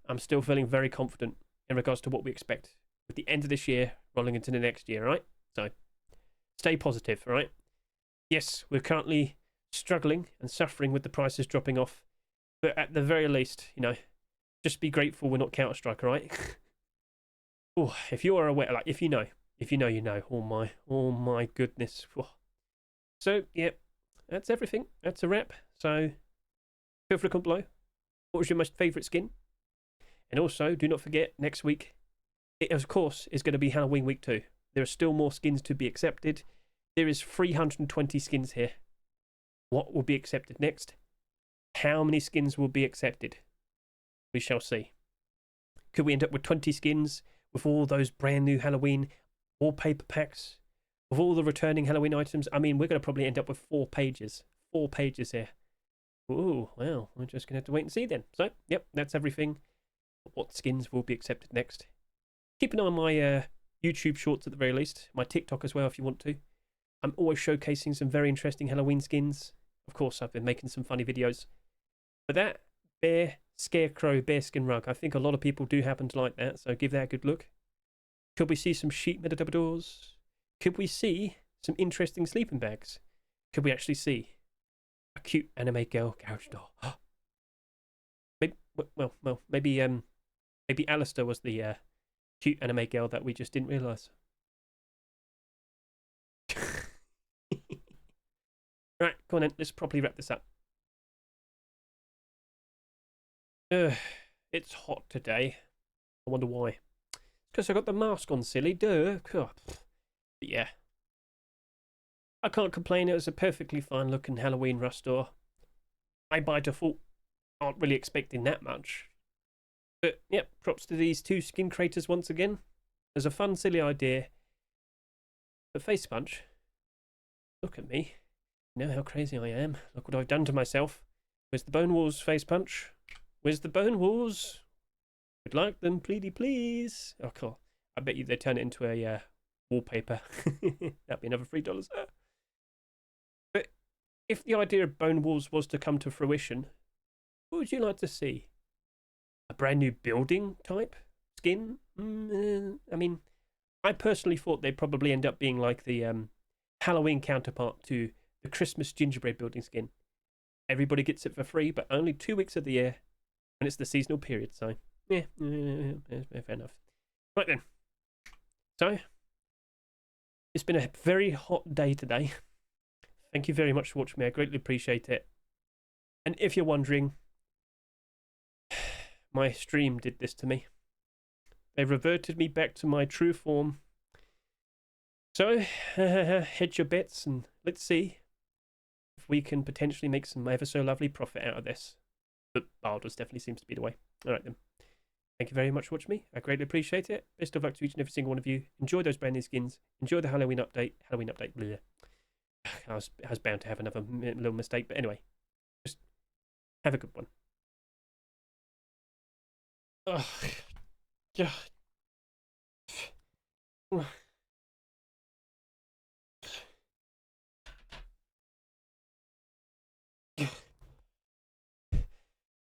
I'm still feeling very confident in regards to what we expect with the end of this year rolling into the next year, right? So stay positive, right? Yes, we're currently struggling and suffering with the prices dropping off, but at the very least, just be grateful we're not Counter-Strike, right? Oh, if you are aware, like if you know, you know. Oh my goodness. Oh. So yeah, that's everything. That's a wrap. So feel free to comment below. What was your most favourite skin? And also, do not forget, next week, it of course is going to be Halloween week 2. There are still more skins to be accepted. There is 320 skins here. What will be accepted next? How many skins will be accepted? We shall see. Could we end up with 20 skins with all those brand new Halloween wallpaper packs? With all the returning Halloween items? I mean, we're going to probably end up with 4 pages. 4 pages here. Ooh, well, we're just going to have to wait and see then. So, yep, that's everything. What skins will be accepted next? Keep an eye on my YouTube shorts at the very least. My TikTok as well if you want to. I'm always showcasing some very interesting Halloween skins. Of course, I've been making some funny videos. But that scarecrow bearskin rug, I think a lot of people do happen to like that, so give that a good look. Could we see some sheep metadobadors? Could we see some interesting sleeping bags? Could we actually see a cute anime girl garage door? Well, maybe Alistair was the cute anime girl that we just didn't realise. Right, come on then, let's properly wrap this up. It's hot today. I wonder why. Because I got the mask on, silly. Duh. But yeah. I can't complain. It was a perfectly fine looking Halloween rush store. I, by default, aren't really expecting that much. But, yep, props to these two skin creators once again. There's a fun, silly idea. But Facepunch, look at me. You know how crazy I am. Look what I've done to myself. Where's the Bone Wars, Facepunch? Where's the Bone Wars? Would like them, please. Oh, cool. I bet you they turn it into a wallpaper. That'd be another $3. But if the idea of Bone Wars was to come to fruition, what would you like to see? A brand new building type skin? I mean, I personally thought they'd probably end up being like the Halloween counterpart to the Christmas gingerbread building skin. Everybody gets it for free, but only 2 weeks of the year, and it's the seasonal period, so yeah, fair enough. Right then. So, it's been a very hot day today. Thank you very much for watching me. I greatly appreciate it. And if you're wondering, my stream did this to me. They reverted me back to my true form. So, hedge your bets and let's see if we can potentially make some ever so lovely profit out of this. But Baldur's definitely seems to be the way. Alright then. Thank you very much for watching me. I greatly appreciate it. Best of luck to each and every single one of you. Enjoy those brand new skins. Enjoy the Halloween update. Bleh. I was bound to have another little mistake. But anyway. Just have a good one. Ugh.